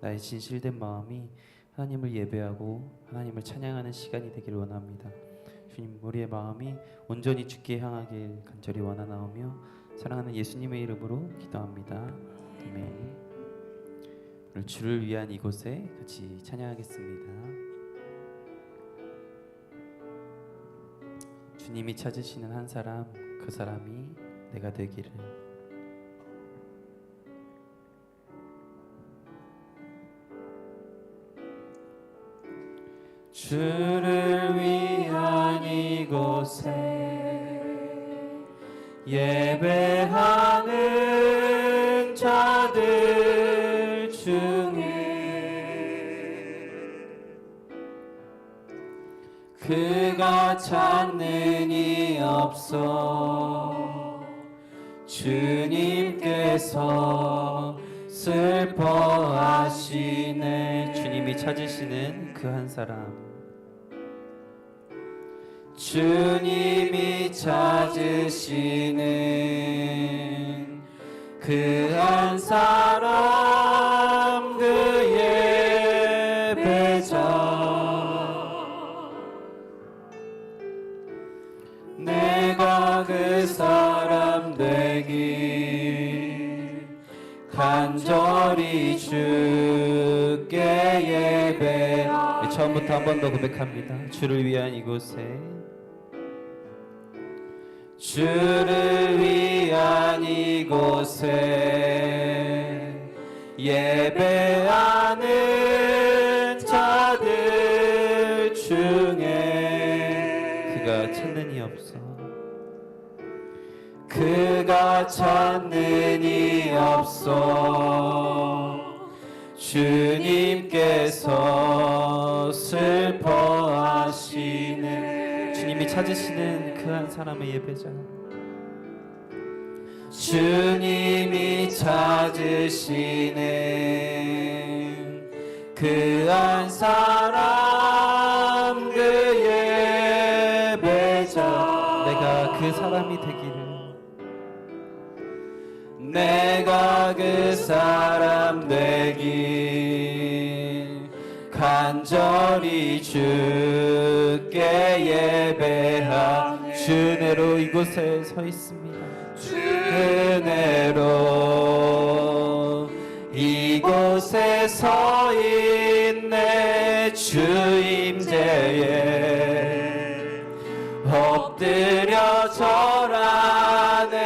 나의 진실된 마음이 하나님을 예배하고 하나님을 찬양하는 시간이 되길 원합니다. 주님, 우리의 마음이 온전히 주께 향하길 간절히 원하나오며 사랑하는 예수님의 이름으로 기도합니다. 아멘. 오늘 주를 위한 이곳에 같이 찬양하겠습니다. 주님이 찾으시는 한 사람, 그 사람이 내가 되기를. 주를 위한 이곳에 예배하는 자들 중에 그가 찾는 이 없어 주님께서 슬퍼하시네. 주님이 찾으시는 그 한 사람, 주님이 찾으시는 그 한 사람, 그 예배자. 내가 그 사람 되길 간절히 주께 예배. 처음부터 한 번 더 고백합니다. 주를 위한 이곳에, 주를 위한 이곳에 예배하는 자들 중에 그가 찾는 이 없어, 그가 찾는 이 없어 주님께서 슬퍼하시네. 주님이 찾으시는 그 한 사람의 예배자, 주님이 찾으시는 그 한 사람, 그 예배자. 내가 그 사람이 되기를, 내가 그 사람 되길 간절히 주께 예배하. 주 은혜로 이곳에 서 있습니다. 주 은혜로 이곳에 서 있네. 주 임재에 엎드려 절하네.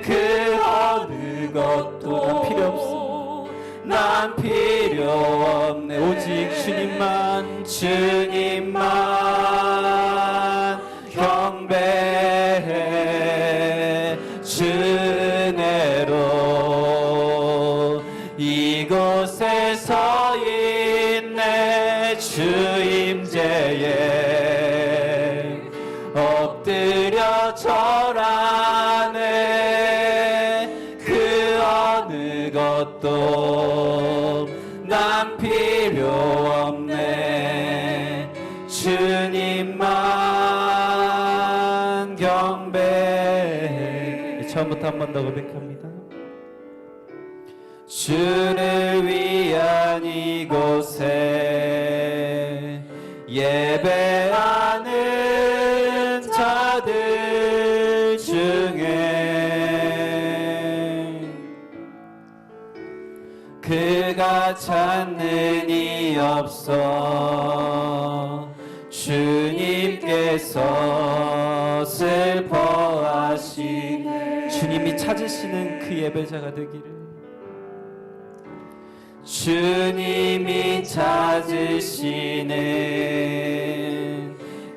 그 어느 것도 필요 없어, 난 필요 없네. 오직 주님만, 주님만 경배해. 주 은혜로 이곳에 서 있네. 주 임재에 엎드려 절하네. 그 어느 것도 난 필요 없네. 주님만 경배해. 처음부터 한 번 더 고백합니다. 주를 위한 이곳에 예배하는 자들 중에 그가 찾는 이 없어 주님께서 슬퍼하시네. 주님이 찾으시는 그 예배자가 되기를, 주님이 찾으시는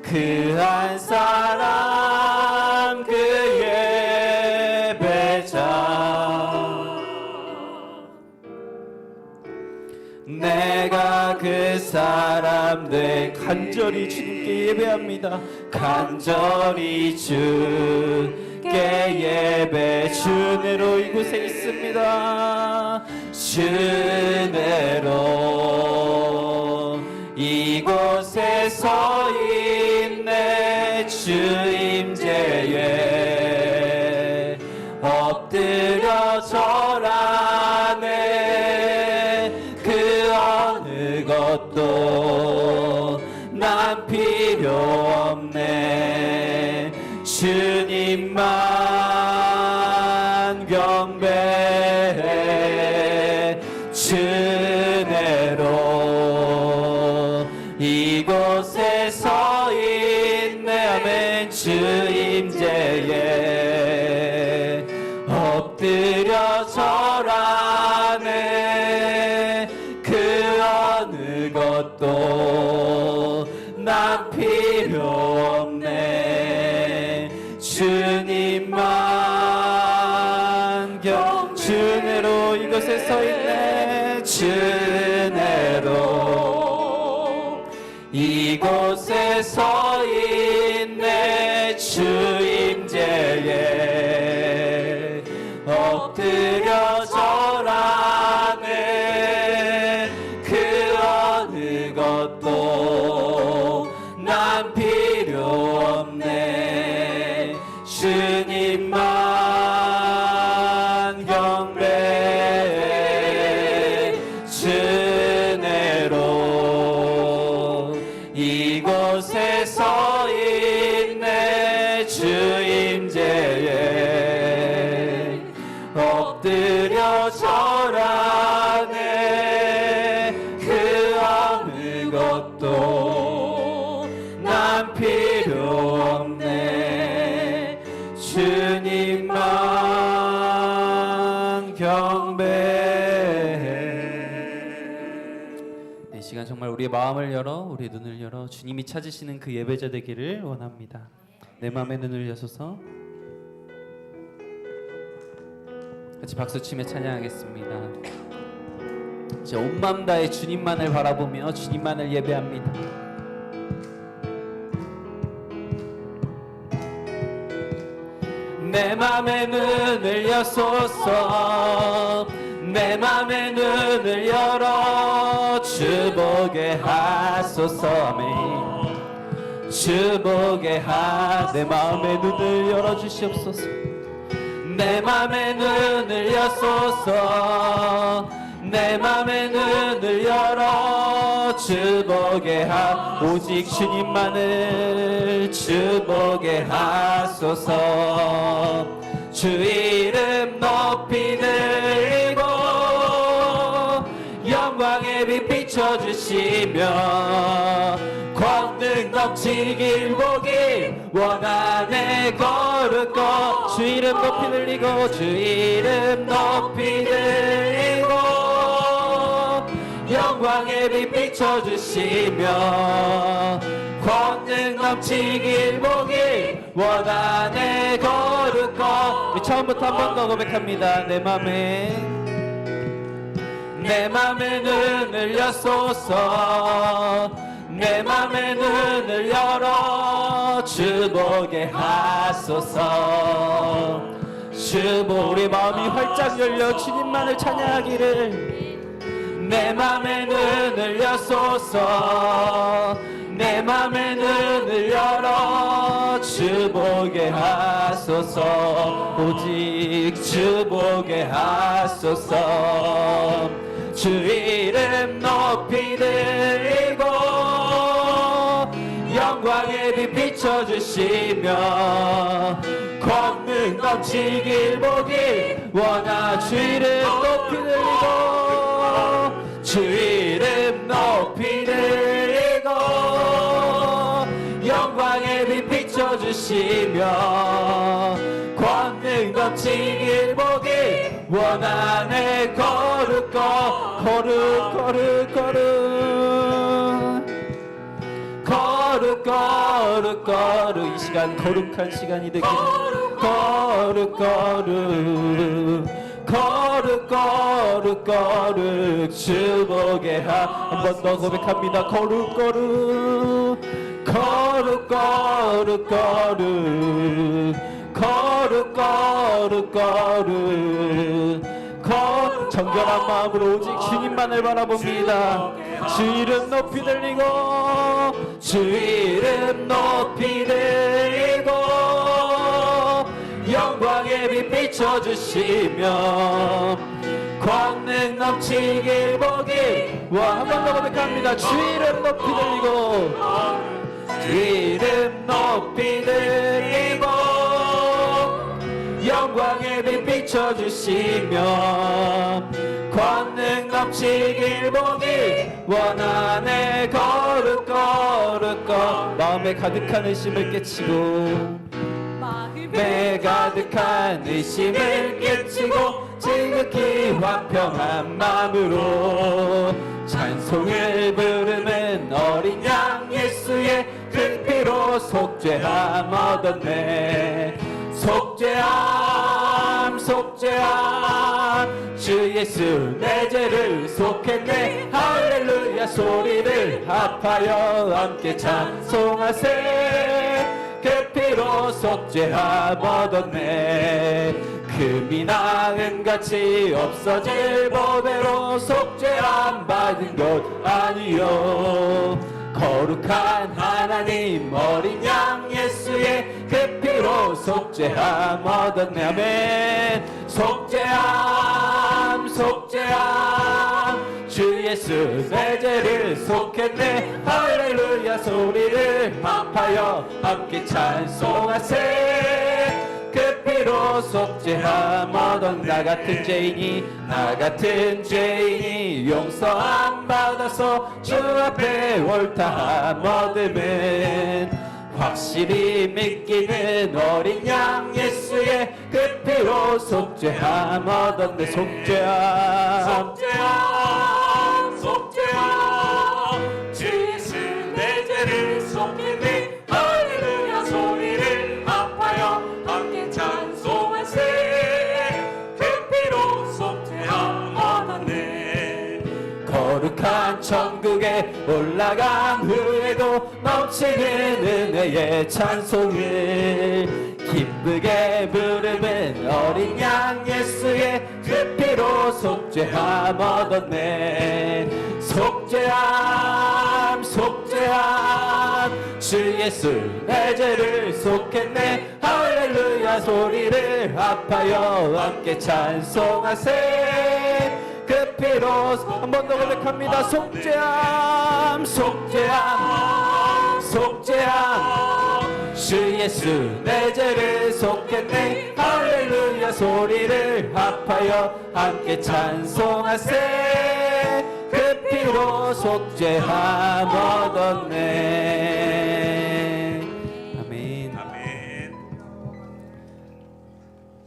그 한 사람, 그 예배자. 내가 그 사람 되 간절히 주님께 예배합니다. 간절히 주께 예배. 주 은혜로 이곳에 있습니다. 주 은혜로 이곳에 서 있네. 주 임재에 엎드려 절하네. 것도 난 필요 없네. 주님만 경배해. 주내로 이곳에 서 있네. 아멘. 주 임재에 엎드려 절하네. 그 어느 것도 난 필요 없네. 주님만 주내로 이곳에 서 있네. 주내로 이곳에 서 있네. 주 임재에 엎드려 절하네. 그 어느 것도 난 필요 없네. 주님만 경배해. 주내로 이곳에 서 있네. 주 임재에 엎드려 절하네. 그 어느 것도 난 필요 없네. 주님만 경배해. 이 시간 정말 우리의 마음을 열어, 우리의 눈을 열어 주님이 찾으시는 그 예배자 되기를 원합니다. 내 마음의 눈을 여소서 같이 박수치며 찬양하겠습니다. 이제 온 마음 다해 주님만을 바라보며 주님만을 예배합니다. 내 맘의 눈을 여소서. 내 맘의 눈을 열어 주 보게 하소서. 아멘. 주 보게 내 마음의 눈을 열어 주시옵소서. 내 맘의 눈을 여소서. 내 맘의 눈을 열어 주 보게 오직 주님만을 주 보게 하소서. 주 이름 높이 들고 영광의 빛 비춰주시며 권능 넘치길 보길 원하네. 거룩고 주 이름 높이 들리고 주 이름 높이 들리고 영광의 빛 비춰주시며 권능 넘치길 보길 원하네. 거룩고 처음부터 한 번 더 고백합니다. 내 맘의 눈을 여소서. 내 맘의 눈을 열어 주 보게 하소서. 주 우리 마음이 활짝 열려 주님만을 찬양하기를. 내 맘의 눈을 여소서. 내 맘의 눈을 열어 주 보게 하소서. 오직 주 보게 하소서. 주 이름 높이 들고 영광의 빛 비춰주시며 권능 넘치길 보길 원하. 주 이름 높이 들고 주 이름 높이 들고 영광의 빛 비춰주시며 권능 넘치길 보길 원하네. 거룩고 거룩 이 시간 거룩한 시간이 되길. 거룩 주 보게 한 번 더 고백합니다. 거룩 정결한 마음으로 오직 주님만을 바라봅니다. 주 이름 높이 들리고 주 이름 높이 들리고 영광의 빛 비춰주시며 권능 넘치길 보길 와, 한 번 더 고백합니다. 주 이름 높이 들리고, 주 이름 높이 들리고, 영광의 빛 비춰주시며 권능 넘치길 보기 원하네. 거룩 마음에 가득한 의심을 깨치고, 마음에 가득한 의심을 깨치고 지극히 화평한 마음으로 찬송을 부르는 어린 양 예수의 그 피로 속죄함 얻었네. 속죄함 주 예수 내 죄를 속했네. 할렐루야 소리를 합하여 함께 찬송하세. 그 피로 속죄함 얻었네. 금이나 은같이 없어질 보배로 속죄함 받은 것 아니요. 거룩한 하나님 어린 양 예수의 그 피로 속죄함 얻었네. 아멘. 속죄함 주 예수 내 죄를 속했네. 할렐루야 소리를 합하여 함께 찬송하세. 그 피로 속죄함 얻은 나 같은 죄인이 용서함 받아서 주 앞에 옳다함 얻음은 확실히 믿기는 어린 양 예수의 그 피로 속죄함 얻었네. 속죄함 주 예수 내 죄를 속했네. 할렐루야 소리를 합하여 함께 찬송하세. 그 피로 속죄함 얻었네. 거룩한 천국에 올라간 후에도 넘치는 은혜의 찬송을 기쁘게 부르는 어린 양 예수의 그 피로 속죄함 얻었네. 속죄함 주 예수 내 죄를 속했네. 할렐루야 소리를 합하여 함께 찬송하세. 그 피로 한 번 더 고백합니다. 속죄함 주 예수 내 죄를 속했네. 할렐루야 소리를 합하여 함께 찬송하세. 그 피로 속죄함 얻었네. 아멘.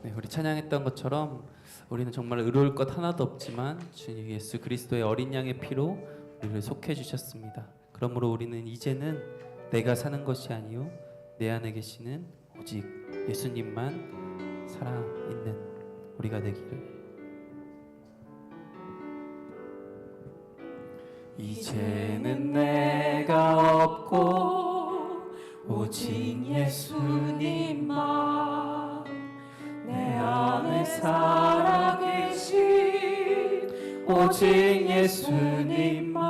네, 우리 찬양했던 것처럼 우리는 정말 의로울 것 하나도 없지만 주님 예수 그리스도의 어린 양의 피로 우리를 속해 주셨습니다. 그러므로 우리는 이제는 내가 사는 것이 아니요 내 안에 계시는 오직 예수님만 살아있는 우리가 되기를. 이제는 내가 없고 오직 예수님만 내 안에 살아계신 오직 예수님만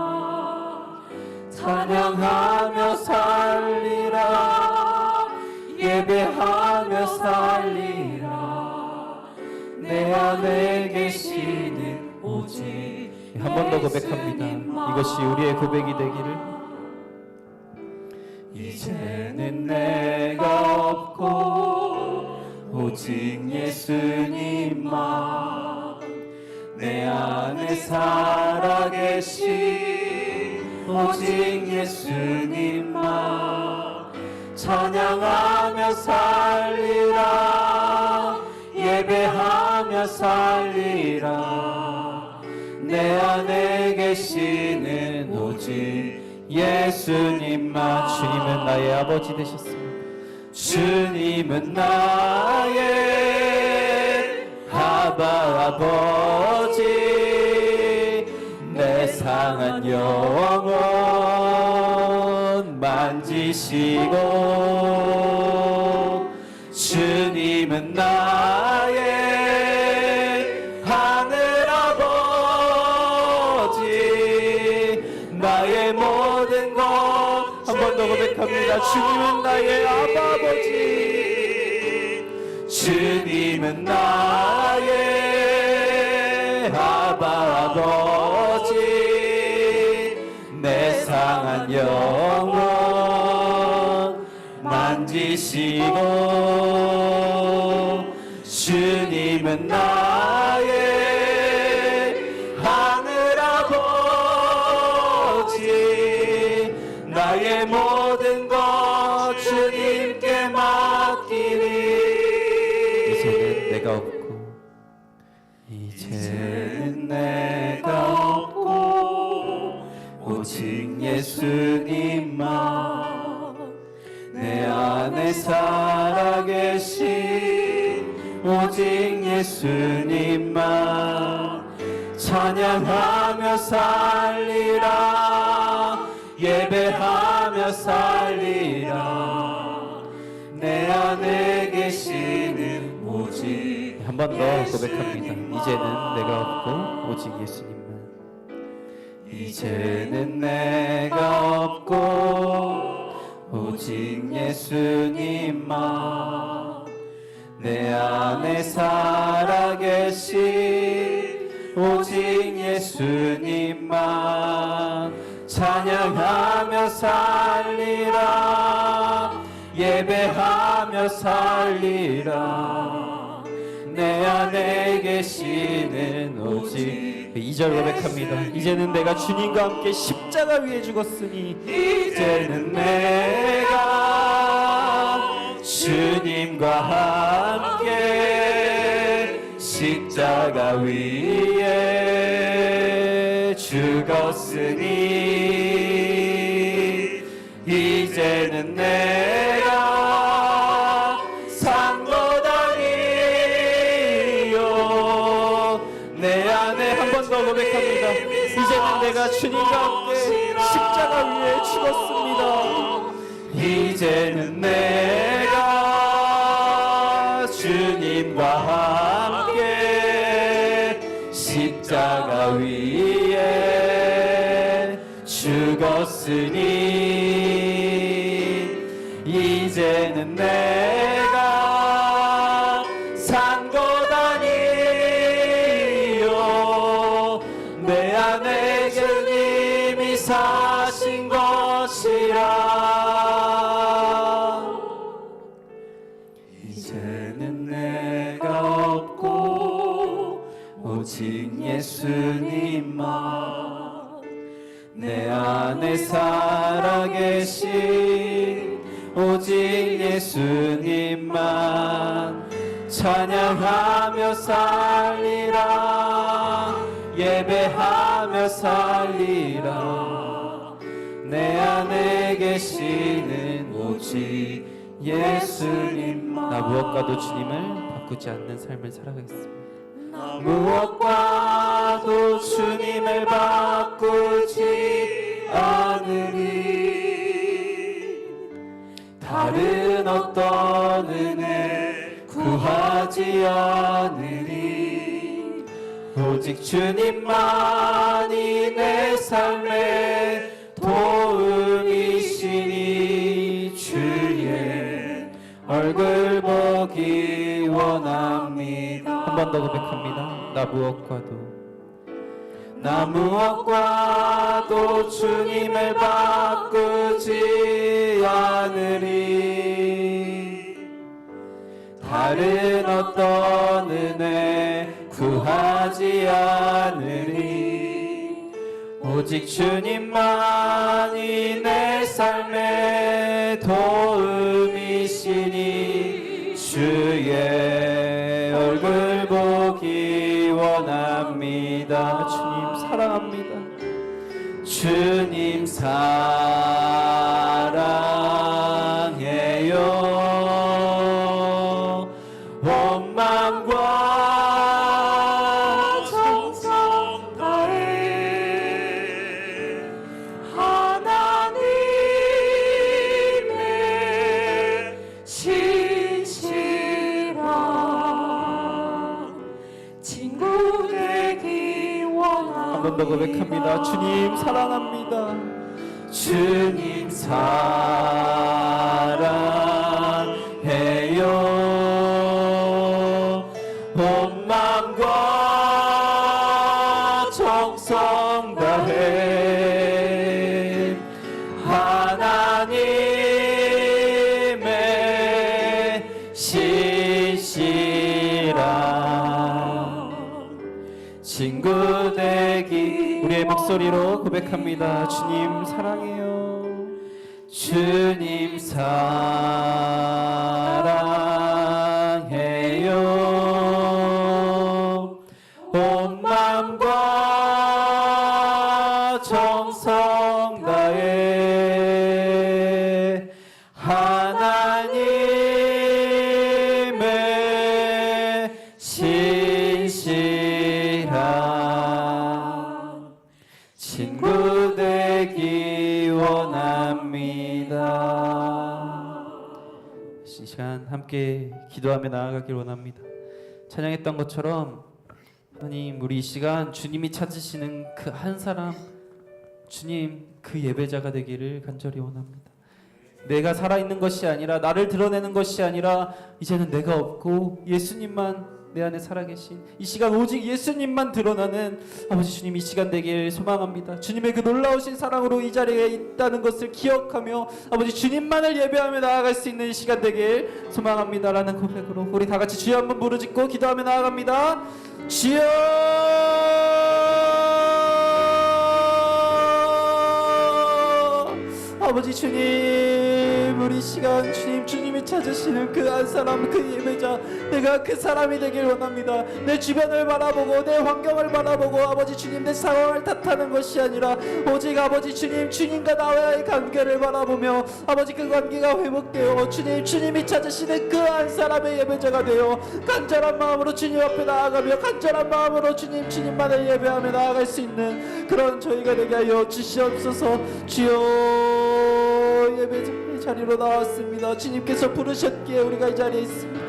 찬양하며 살리라. 예배하며 살리라. 내 안에 계시는 오직 한 번 더 고백합니다. 이것이 우리의 고백이 되기를. 이제는 내가 없고 오직 예수님만 내 안에 살아계신 오직 예수님만 찬양하며 살리라. 예배하며 살리라. 내 안에 계시는 오직 예수님만. 주님은 나의 아버지 되셨습니다. 주님은 나의 아버지. 내 상한 영혼 만지시고. 주님은 나의 하늘 아버지. 나의 모든 것 한 번 더 고백합니다. 주님은 나의 아버지. 주님은 나의 아버지. 한 영혼 만지시고 주님은 나의 하늘 아버지 나의 모든 것 주님께 맡기니 이제는 내가 없고 이제는 내가 없고 오직 예수님만 내 안에 살아계신 오직 예수님만 찬양하며 살리라 예배하며 살리라 내 안에 계시는 오직 한 번 더 고백합니다. 이제는 내가 없고 오직 예수님만 이제는 내가 없고 오직 예수님만 내 안에 살아계신 오직 예수님만 찬양하며 살리라 예배하며 살리라 내 안에 계시는 오직 2절 고백합니다. 이제는 내가 주님과 함께 십자가 위에 죽었으니 이제는 내가 주님과 함께 십자가 위에 죽었으니 이제는 내가 산 것 아니요 내 안에 한 번 더 고백합니다. 이제는 내가 주님과 함께 십자가 위에 죽었습니다. 이제는 내가 주님과 함께 십자가 위에 죽었으니 이제는 내가 산 것 아니요 내 안에 주님이 사신 것이라 이제는 내가 없고 오직 예수님만 내 안에 살아계신 오직 예수님만 찬양하며 살리라 예배하며 살리라 내 안에 계시는 오직 예수님만 나 무엇과도 주님을 바꾸지 않는 삶을 살아가겠습니다. 무엇과도 주님을 바꾸지 않으리 다른 어떤 은혜 구하지 않으리 오직 주님만이 내 삶의 도움이시니 주의 얼굴 보기 원합니다. 한 번 더 고백합니다. 나 무엇과도 주님을 바꾸지 않으리 다른 어떤 은혜 구하지 않으리 오직 주님만이 내 삶의 도움이시니 주의 얼굴 보기 원합니다. 주님 사랑합니다. 주님 사랑해요. 온 마음과 정성 다해 하나님의 신실한 친구 되기 원합니다. 한 번 더 고백합니다. 주님 사랑합니다. 주님 사랑해요. 온 마음과 정성 다해 되기 우리의 목소리로 고백합니다. 주님 사랑해요. 주님 사랑해요. 온 마음과 정성 다해 하나님의 신실한 친구 되기 원합니다. 이 시간 함께 기도하며 나아가길 원합니다. 찬양했던 것처럼 하나님, 우리 이 시간 주님이 찾으시는 그 한 사람, 주님 그 예배자가 되기를 간절히 원합니다. 내가 살아있는 것이 아니라, 나를 드러내는 것이 아니라 이제는 내가 없고 예수님만 내 안에 살아계신 이 시간 오직 예수님만 드러나는 아버지 주님 이 시간 되길 소망합니다. 주님의 그 놀라우신 사랑으로 이 자리에 있다는 것을 기억하며 아버지 주님만을 예배하며 나아갈 수 있는 이 시간 되길 소망합니다 라는 고백으로 우리 다 같이 주여 한번 부르짖고 기도하며 나아갑니다. 주여 아버지 주님, 우리 시간 주님이 찾으시는 그 한 사람, 그 예배자, 내가 그 사람이 되길 원합니다. 내 주변을 바라보고 내 환경을 바라보고 아버지 주님 내 상황을 탓하는 것이 아니라 오직 아버지 주님, 주님과 나와의 관계를 바라보며 아버지 그 관계가 회복되어 주님이 찾으시는 그 한 사람의 예배자가 되어 간절한 마음으로 주님 앞에 나아가며 간절한 마음으로 주님만을 예배하며 나아갈 수 있는 그런 저희가 되게 하여 주시옵소서. 주여, 예배의 자리로 나왔습니다. 주님께서 부르셨기에 우리가 이 자리에 있습니다.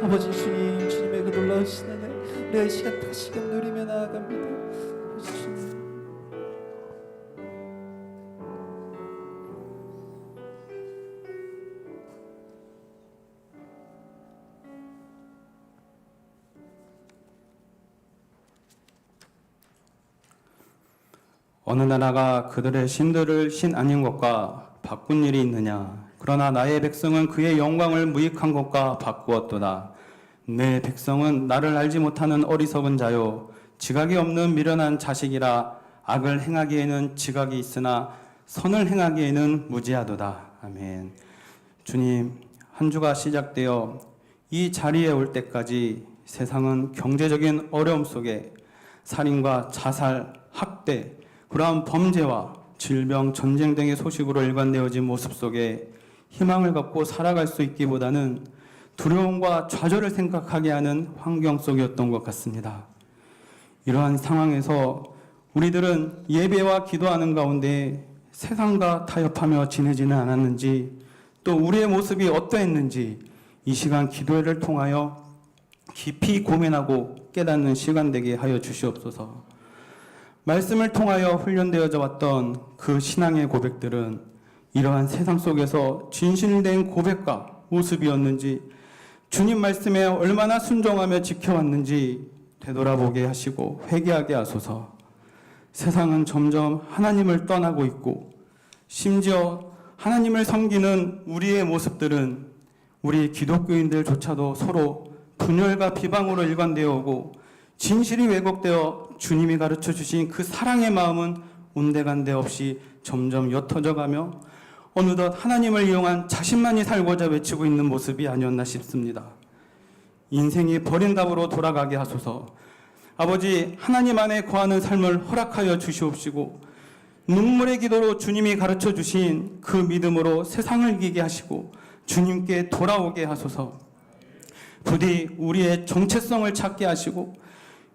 아버지 주님, 주님의 그 놀라우신 은혜 우리가 이 시간 다시금 누리며 나아갑니다. 아버지 주님, 어느 나라가 그들의 신들을 신 아닌 것과 바꾼 일이 있느냐? 그러나 나의 백성은 그의 영광을 무익한 것과 바꾸었도다. 내 백성은 나를 알지 못하는 어리석은 자요, 지각이 없는 미련한 자식이라. 악을 행하기에는 지각이 있으나 선을 행하기에는 무지하도다. 아멘. 주님, 한 주가 시작되어 이 자리에 올 때까지 세상은 경제적인 어려움 속에 살인과 자살, 학대, 그러한 범죄와 질병, 전쟁 등의 소식으로 일관되어진 모습 속에 희망을 갖고 살아갈 수 있기보다는 두려움과 좌절을 생각하게 하는 환경 속이었던 것 같습니다. 이러한 상황에서 우리들은 예배와 기도하는 가운데 세상과 타협하며 지내지는 않았는지, 또 우리의 모습이 어떠했는지 이 시간 기도회를 통하여 깊이 고민하고 깨닫는 시간 되게 하여 주시옵소서. 말씀을 통하여 훈련되어져 왔던 그 신앙의 고백들은 이러한 세상 속에서 진실된 고백과 모습이었는지, 주님 말씀에 얼마나 순종하며 지켜왔는지 되돌아보게 하시고 회개하게 하소서. 세상은 점점 하나님을 떠나고 있고, 심지어 하나님을 섬기는 우리의 모습들은 우리 기독교인들조차도 서로 분열과 비방으로 일관되어 오고, 진실이 왜곡되어 주님이 가르쳐 주신 그 사랑의 마음은 온데간데 없이 점점 옅어져 가며 어느덧 하나님을 이용한 자신만이 살고자 외치고 있는 모습이 아니었나 싶습니다. 인생이 버린 답으로 돌아가게 하소서. 아버지, 하나님 안에 거하는 삶을 허락하여 주시옵시고, 눈물의 기도로 주님이 가르쳐 주신 그 믿음으로 세상을 이기게 하시고 주님께 돌아오게 하소서. 부디 우리의 정체성을 찾게 하시고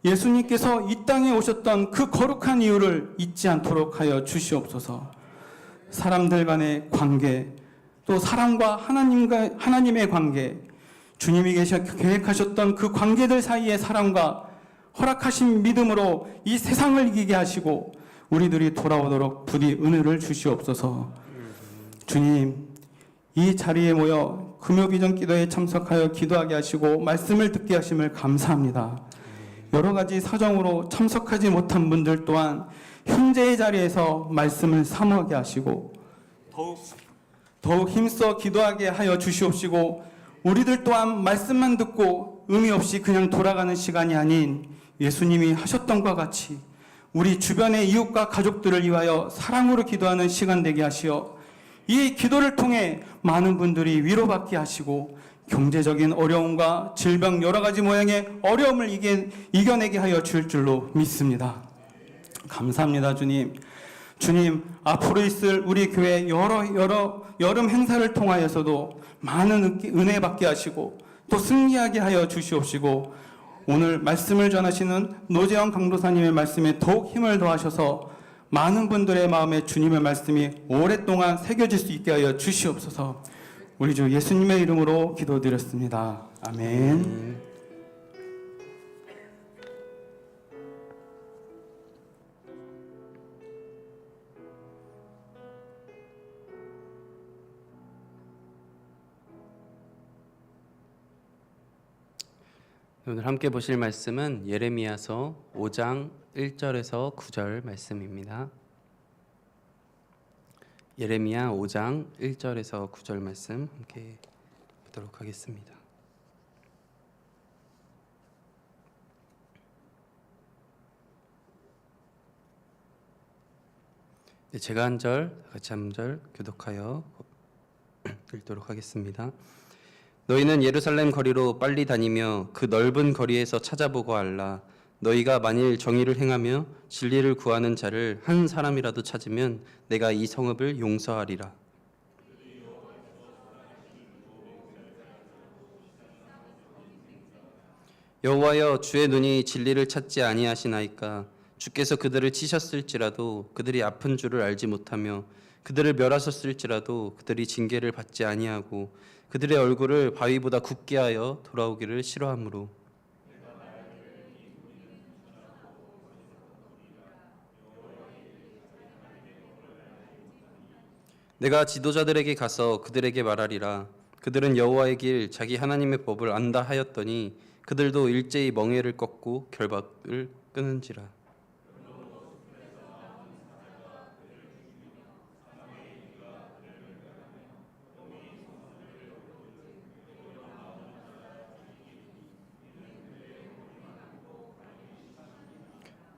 예수님께서 이 땅에 오셨던 그 거룩한 이유를 잊지 않도록 하여 주시옵소서. 사람들 간의 관계, 또 사람과 하나님의 관계, 주님이 계획하셨던 그 관계들 사이의 사랑과 허락하신 믿음으로 이 세상을 이기게 하시고 우리들이 돌아오도록 부디 은혜를 주시옵소서. 주님, 이 자리에 모여 금요비전 기도에 참석하여 기도하게 하시고 말씀을 듣게 하심을 감사합니다. 여러 가지 사정으로 참석하지 못한 분들 또한 현재의 자리에서 말씀을 사모하게 하시고 더욱 힘써 기도하게 하여 주시옵시고, 우리들 또한 말씀만 듣고 의미 없이 그냥 돌아가는 시간이 아닌 예수님이 하셨던 것 같이 우리 주변의 이웃과 가족들을 위하여 사랑으로 기도하는 시간 되게 하시어 이 기도를 통해 많은 분들이 위로받게 하시고 경제적인 어려움과 질병 여러 가지 모양의 어려움을 이겨내게 하여 줄 줄로 믿습니다. 감사합니다, 주님. 주님, 앞으로 있을 우리 교회 여러 여름 행사를 통하여서도 많은 은혜 받게 하시고 또 승리하게 하여 주시옵시고 오늘 말씀을 전하시는 노재영 강도사님의 말씀에 더욱 힘을 더하셔서 많은 분들의 마음에 주님의 말씀이 오랫동안 새겨질 수 있게 하여 주시옵소서. 우리 주 예수님의 이름으로 기도드렸습니다. 아멘. 오늘 함께 보실 말씀은 예레미야서 5장 1절에서 9절 말씀입니다. 예레미야 5장 1절에서 9절 말씀 함께 보도록 하겠습니다. 네, 제가 한 절, 같이 한 절 교독하여 읽도록 하겠습니다. 너희는 예루살렘 거리로 빨리 다니며 그 넓은 거리에서 찾아보고 알라. 너희가 만일 정의를 행하며 진리를 구하는 자를 한 사람이라도 찾으면 내가 이 성읍을 용서하리라. 여호와여, 주의 눈이 진리를 찾지 아니하시나이까. 주께서 그들을 치셨을지라도 그들이 아픈 줄을 알지 못하며 그들을 멸하셨을지라도 그들이 징계를 받지 아니하고 그들의 얼굴을 바위보다 굽게 하여 돌아오기를 싫어하므로 내가 지도자들에게 가서 그들에게 말하리라. 그들은 여호와의 길 자기 하나님의 법을 안다 하였더니 그들도 일제히 멍에를 꺾고 결박을 끊은지라.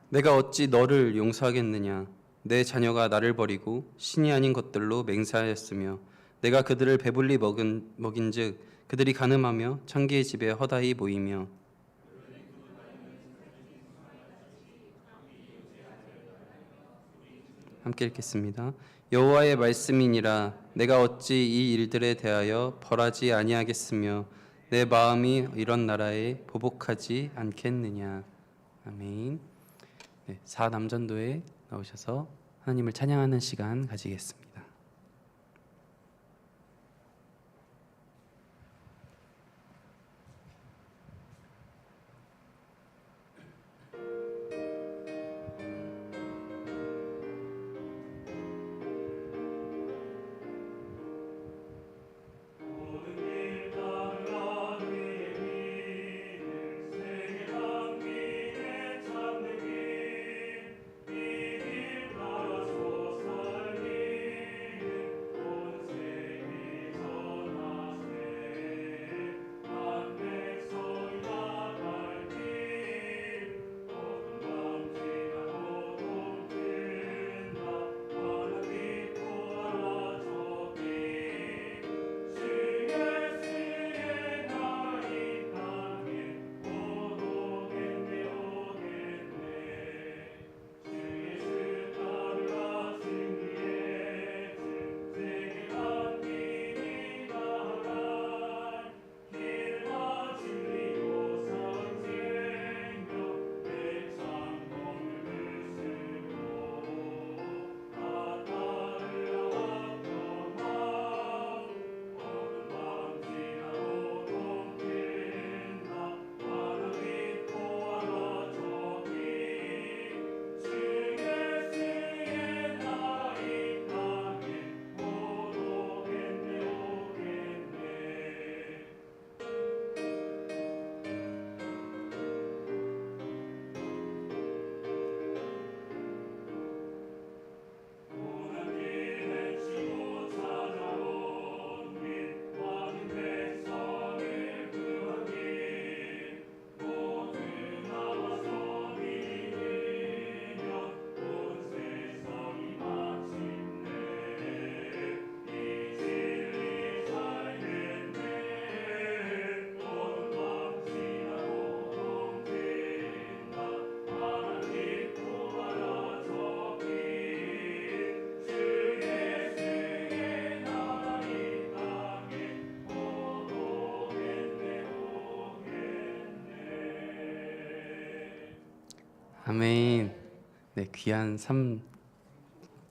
내가 어찌 너를 용서하겠느냐? 내 자녀가 나를 버리고 신이 아닌 것들로 맹세하였으며 내가 그들을 배불리 먹인즉 그들이 간음하며 창기의 집에 허다히 모이며 함께 읽겠습니다. 여호와의 말씀이니라. 내가 어찌 이 일들에 대하여 벌하지 아니하겠으며 내 마음이 이런 나라에 보복하지 않겠느냐. 아멘. 네, 사남전도에 나오셔서 하나님을 찬양하는 시간 가지겠습니다. 아멘. 네, 귀한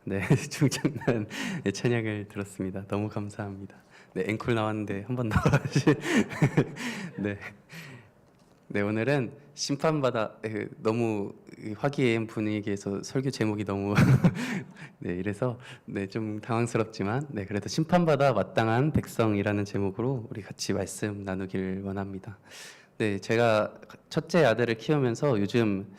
네, 중장난 네, 찬양을 들었습니다. 너무 감사합니다. 네, 앵콜 나왔는데 한 번 더 네. 네, 오늘은 심판받아 너무 화기애애한 분위기에서 설교 제목이 너무 네, 이래서 네, 좀 당황스럽지만 네, 그래도 심판받아 마땅한 백성이라는 제목으로 우리 같이 말씀 나누길 원합니다. 네, 제가 첫째 아들을 키우면서 요즘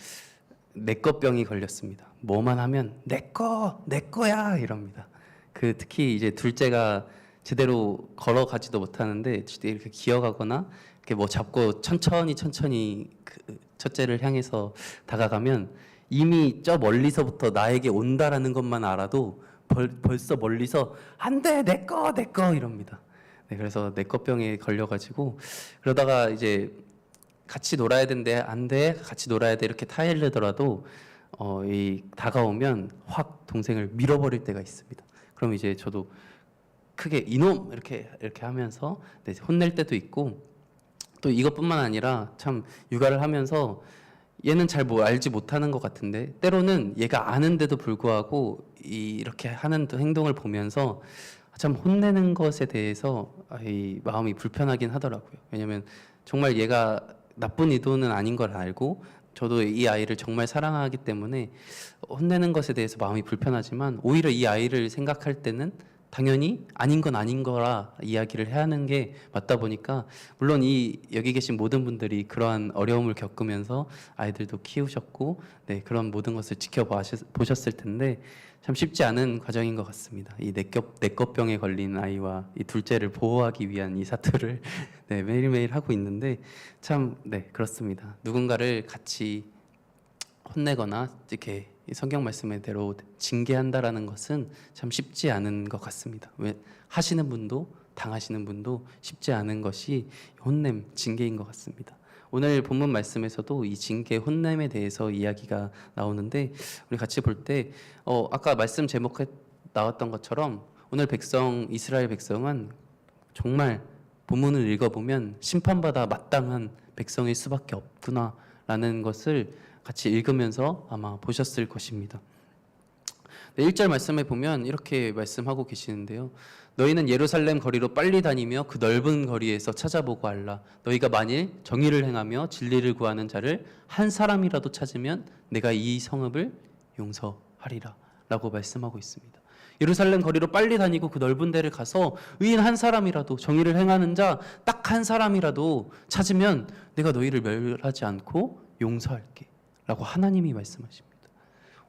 내꺼병이 걸렸습니다. 뭐만 하면 내 거야 이럽니다. 특히 이제 둘째가 제대로 걸어가지도 못하는데 이렇게 기어가거나 이렇게 뭐 잡고 천천히 첫째를 향해서 다가가면 이미 저 멀리서부터 나에게 온다라는 것만 알아도 벌써 멀리서 안 돼, 내 거 이럽니다. 네, 그래서 내꺼병에 걸려가지고 그러다가 이제 같이 놀아야 되는데 안 돼, 같이 놀아야 돼 이렇게 타이르더라도 이 다가오면 확 동생을 밀어버릴 때가 있습니다. 그럼 이제 저도 크게 이놈 이렇게 하면서 네, 혼낼 때도 있고 또 이것뿐만 아니라 참 육아를 하면서 얘는 잘 뭐 알지 못하는 것 같은데 때로는 얘가 아는데도 불구하고 이렇게 하는 행동을 보면서 참 혼내는 것에 대해서 이 마음이 불편하긴 하더라고요. 왜냐면 정말 얘가 나쁜 의도는 아닌 걸 알고 저도 이 아이를 정말 사랑하기 때문에 혼내는 것에 대해서 마음이 불편하지만 오히려 이 아이를 생각할 때는 당연히 아닌 건 아닌 거라 이야기를 해야 하는 게 맞다 보니까 물론 여기 계신 모든 분들이 그러한 어려움을 겪으면서 아이들도 키우셨고 네, 그런 모든 것을 지켜보셨을 텐데 참 쉽지 않은 과정인 것 같습니다. 이 내꺼병에 걸린 아이와 이 둘째를 보호하기 위한 이 사투를 네, 매일매일 하고 있는데 참 네, 그렇습니다. 누군가를 같이 혼내거나 이렇게 성경 말씀대로 징계한다라는 것은 참 쉽지 않은 것 같습니다. 왜 하시는 분도 당하시는 분도 쉽지 않은 것이 혼냄, 징계인 것 같습니다. 오늘 본문 말씀에서도 이 징계, 혼냄에 대해서 이야기가 나오는데 우리 같이 볼 때 아까 말씀 제목에 나왔던 것처럼 오늘 이스라엘 백성은 정말 본문을 읽어보면 심판받아 마땅한 백성일 수밖에 없구나라는 것을 같이 읽으면서 아마 보셨을 것입니다. 1절 말씀에 보면 이렇게 말씀하고 계시는데요. 너희는 예루살렘 거리로 빨리 다니며 그 넓은 거리에서 찾아보고 알라. 너희가 만일 정의를 행하며 진리를 구하는 자를 한 사람이라도 찾으면 내가 이 성읍을 용서하리라 라고 말씀하고 있습니다. 예루살렘 거리로 빨리 다니고 그 넓은 데를 가서 의인 한 사람이라도 정의를 행하는 자 딱 한 사람이라도 찾으면 내가 너희를 멸하지 않고 용서할게 라고 하나님이 말씀하십니다.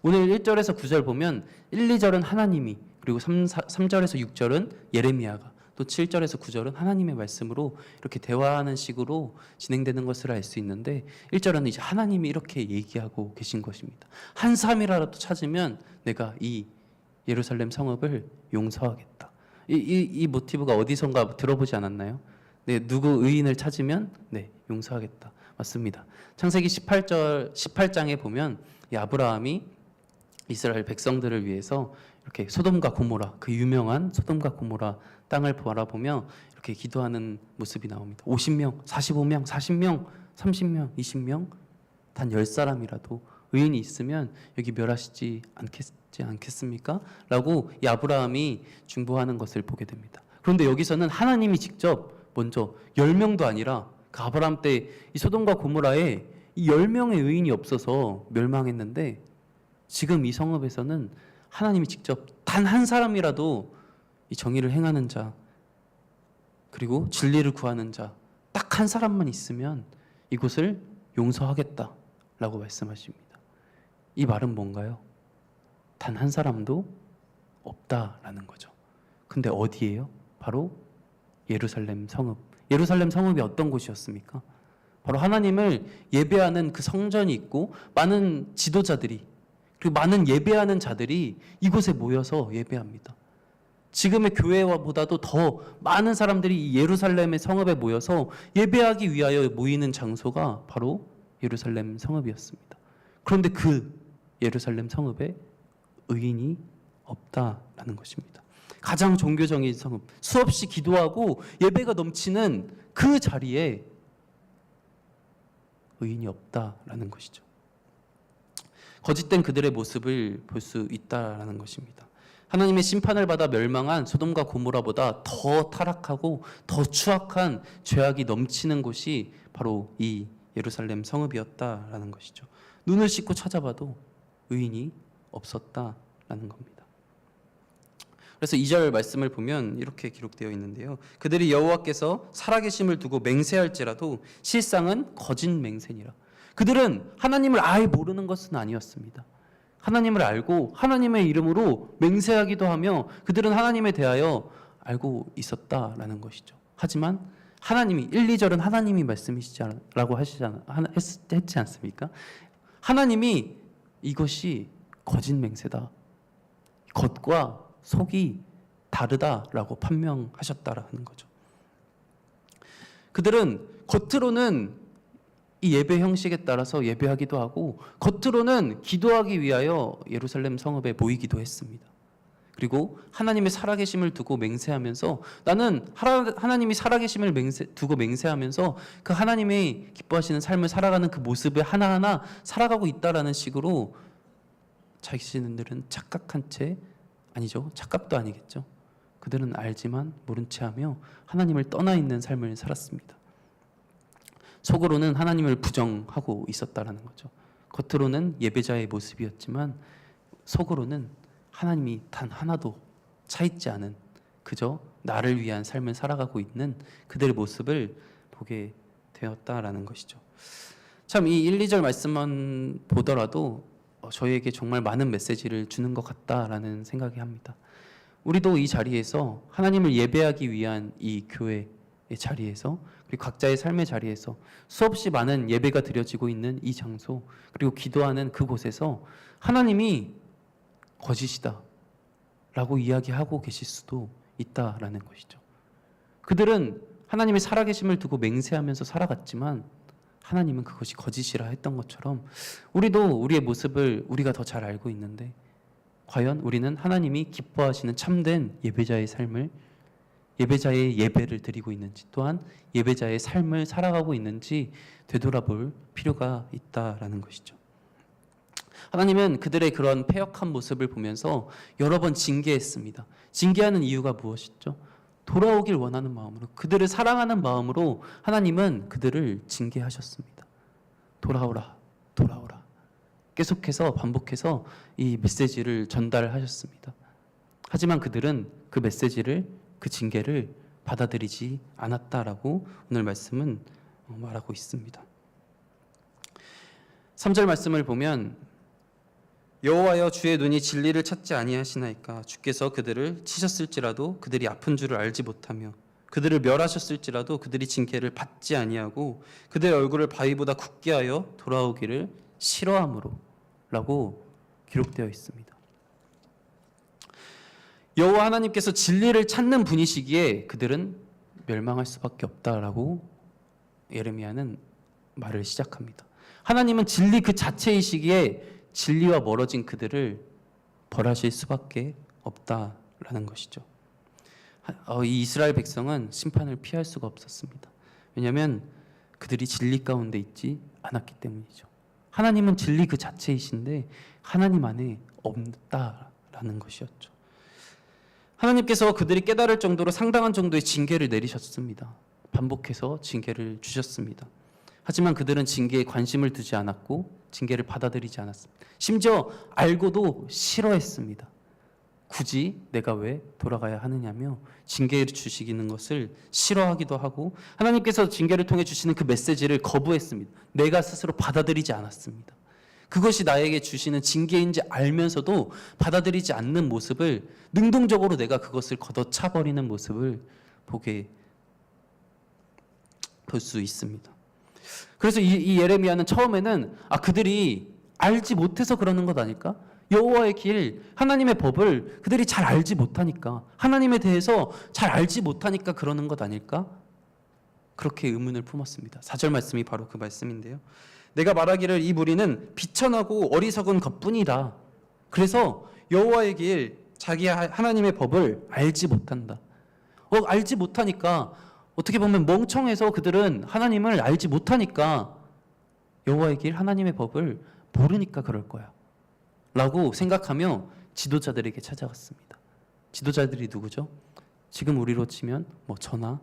오늘 1절에서 9절 보면 1, 2절은 하나님이 그리고 3절에서 6절은 예레미야가 또 7절에서 9절은 하나님의 말씀으로 이렇게 대화하는 식으로 진행되는 것을 알 수 있는데 1절은 이제 하나님이 이렇게 얘기하고 계신 것입니다. 한 사람이라도 찾으면 내가 이 예루살렘 성읍을 용서하겠다. 이 모티브가 어디선가 들어보지 않았나요? 네, 누구 의인을 찾으면 네, 용서하겠다. 맞습니다. 창세기 18장에 보면 이 아브라함이 이스라엘 백성들을 위해서 이렇게 소돔과 고모라, 그 유명한 소돔과 고모라 땅을 바라보며 이렇게 기도하는 모습이 나옵니다. 50명, 45명, 40명, 30명, 20명 단 10사람이라도 의인이 있으면 여기 멸하시지 않겠습니까? 라고 이 아브라함이 중보하는 것을 보게 됩니다. 그런데 여기서는 하나님이 직접 먼저 10명도 아니라 그 아브라함 때 이 소돔과 고모라에 이 10명의 의인이 없어서 멸망했는데 지금 이 성읍에서는 하나님이 직접 단 한 사람이라도 이 정의를 행하는 자 그리고 진리를 구하는 자 딱 한 사람만 있으면 이곳을 용서하겠다라고 말씀하십니다. 이 말은 뭔가요? 단 한 사람도 없다라는 거죠. 근데 어디예요? 바로 예루살렘 성읍. 예루살렘 성읍이 어떤 곳이었습니까? 바로 하나님을 예배하는 그 성전이 있고 많은 지도자들이 그리고 많은 예배하는 자들이 이곳에 모여서 예배합니다. 지금의 교회보다도 더 많은 사람들이 이 예루살렘의 성읍에 모여서 예배하기 위하여 모이는 장소가 바로 예루살렘 성읍이었습니다. 그런데 그 예루살렘 성읍에 의인이 없다라는 것입니다. 가장 종교적인 성읍, 수없이 기도하고 예배가 넘치는 그 자리에 의인이 없다라는 것이죠. 거짓된 그들의 모습을 볼 수 있다라는 것입니다. 하나님의 심판을 받아 멸망한 소돔과 고모라보다 더 타락하고 더 추악한 죄악이 넘치는 곳이 바로 이 예루살렘 성읍이었다라는 것이죠. 눈을 씻고 찾아봐도 의인이 없었다라는 겁니다. 그래서 2절 말씀을 보면 이렇게 기록되어 있는데요. 그들이 여호와께서 살아계심을 두고 맹세할지라도 실상은 거짓 맹세니라. 그들은 하나님을 아예 모르는 것은 아니었습니다. 하나님을 알고 하나님의 이름으로 맹세하기도 하며 그들은 하나님에 대하여 알고 있었다라는 것이죠. 하지만 하나님이 1, 2절은 하나님이 말씀이시라고 했지 않습니까? 하나님이 이것이 거짓 맹세다. 겉과 속이 다르다라고 판명하셨다라는 거죠. 그들은 겉으로는 이 예배 형식에 따라서 예배하기도 하고 겉으로는 기도하기 위하여 예루살렘 성읍에 모이기도 했습니다. 그리고 하나님의 살아계심을 두고 맹세하면서 나는 하나님이 살아계심을 두고 맹세하면서 그 하나님이 기뻐하시는 삶을 살아가는 그 모습을 하나하나 살아가고 있다라는 식으로 자신들은 착각한 채 아니죠. 착각도 아니겠죠. 그들은 알지만 모른 채 하며 하나님을 떠나 있는 삶을 살았습니다. 속으로는 하나님을 부정하고 있었다라는 거죠. 겉으로는 예배자의 모습이었지만 속으로는 하나님이 단 하나도 차있지 않은 그저 나를 위한 삶을 살아가고 있는 그들의 모습을 보게 되었다라는 것이죠. 참 이 1, 2절 말씀만 보더라도 저희에게 정말 많은 메시지를 주는 것 같다라는 생각이 합니다. 우리도 이 자리에서 하나님을 예배하기 위한 이 교회의 자리에서 그리고 각자의 삶의 자리에서 수없이 많은 예배가 드려지고 있는 이 장소 그리고 기도하는 그곳에서 하나님이 거짓이다 라고 이야기하고 계실 수도 있다라는 것이죠. 그들은 하나님의 살아계심을 두고 맹세하면서 살아갔지만 하나님은 그것이 거짓이라 했던 것처럼 우리도 우리의 모습을 우리가 더 잘 알고 있는데 과연 우리는 하나님이 기뻐하시는 참된 예배자의 삶을 예배자의 예배를 드리고 있는지 또한 예배자의 삶을 살아가고 있는지 되돌아볼 필요가 있다라는 것이죠. 하나님은 그들의 그런 패역한 모습을 보면서 여러 번 징계했습니다. 징계하는 이유가 무엇이죠? 돌아오길 원하는 마음으로 그들을 사랑하는 마음으로 하나님은 그들을 징계하셨습니다. 돌아오라 돌아오라 계속해서 반복해서 이 메시지를 전달하셨습니다. 하지만 그들은 그 메시지를 그 징계를 받아들이지 않았다라고 오늘 말씀은 말하고 있습니다. 3절 말씀을 보면 여호와여 주의 눈이 진리를 찾지 아니하시나이까 주께서 그들을 치셨을지라도 그들이 아픈 줄을 알지 못하며 그들을 멸하셨을지라도 그들이 징계를 받지 아니하고 그들의 얼굴을 바위보다 굳게 하여 돌아오기를 싫어함으로 라고 기록되어 있습니다. 여호와 하나님께서 진리를 찾는 분이시기에 그들은 멸망할 수밖에 없다라고 예레미야는 말을 시작합니다. 하나님은 진리 그 자체이시기에 진리와 멀어진 그들을 벌하실 수밖에 없다라는 것이죠. 이 이스라엘 백성은 심판을 피할 수가 없었습니다. 왜냐하면 그들이 진리 가운데 있지 않았기 때문이죠. 하나님은 진리 그 자체이신데 하나님 안에 없다라는 것이었죠. 하나님께서 그들이 깨달을 정도로 상당한 정도의 징계를 내리셨습니다. 반복해서 징계를 주셨습니다. 하지만 그들은 징계에 관심을 두지 않았고 징계를 받아들이지 않았습니다. 심지어 알고도 싫어했습니다. 굳이 내가 왜 돌아가야 하느냐며 징계를 주시는 것을 싫어하기도 하고 하나님께서 징계를 통해 주시는 그 메시지를 거부했습니다. 내가 스스로 받아들이지 않았습니다. 그것이 나에게 주시는 징계인지 알면서도 받아들이지 않는 모습을 능동적으로 내가 그것을 걷어차버리는 모습을 볼 수 있습니다. 그래서 이 예레미야는 처음에는 그들이 알지 못해서 그러는 것 아닐까? 여호와의 길, 하나님의 법을 그들이 잘 알지 못하니까 하나님에 대해서 잘 알지 못하니까 그러는 것 아닐까? 그렇게 의문을 품었습니다. 4절 말씀이 바로 그 말씀인데요. 내가 말하기를 이 무리는 비천하고 어리석은 것뿐이다. 그래서 여호와의 길, 자기 하나님의 법을 알지 못한다. 알지 못하니까 어떻게 보면 멍청해서 그들은 하나님을 알지 못하니까 여호와의 길, 하나님의 법을 모르니까 그럴 거야 라고 생각하며 지도자들에게 찾아갔습니다. 지도자들이 누구죠? 지금 우리로 치면 뭐 저나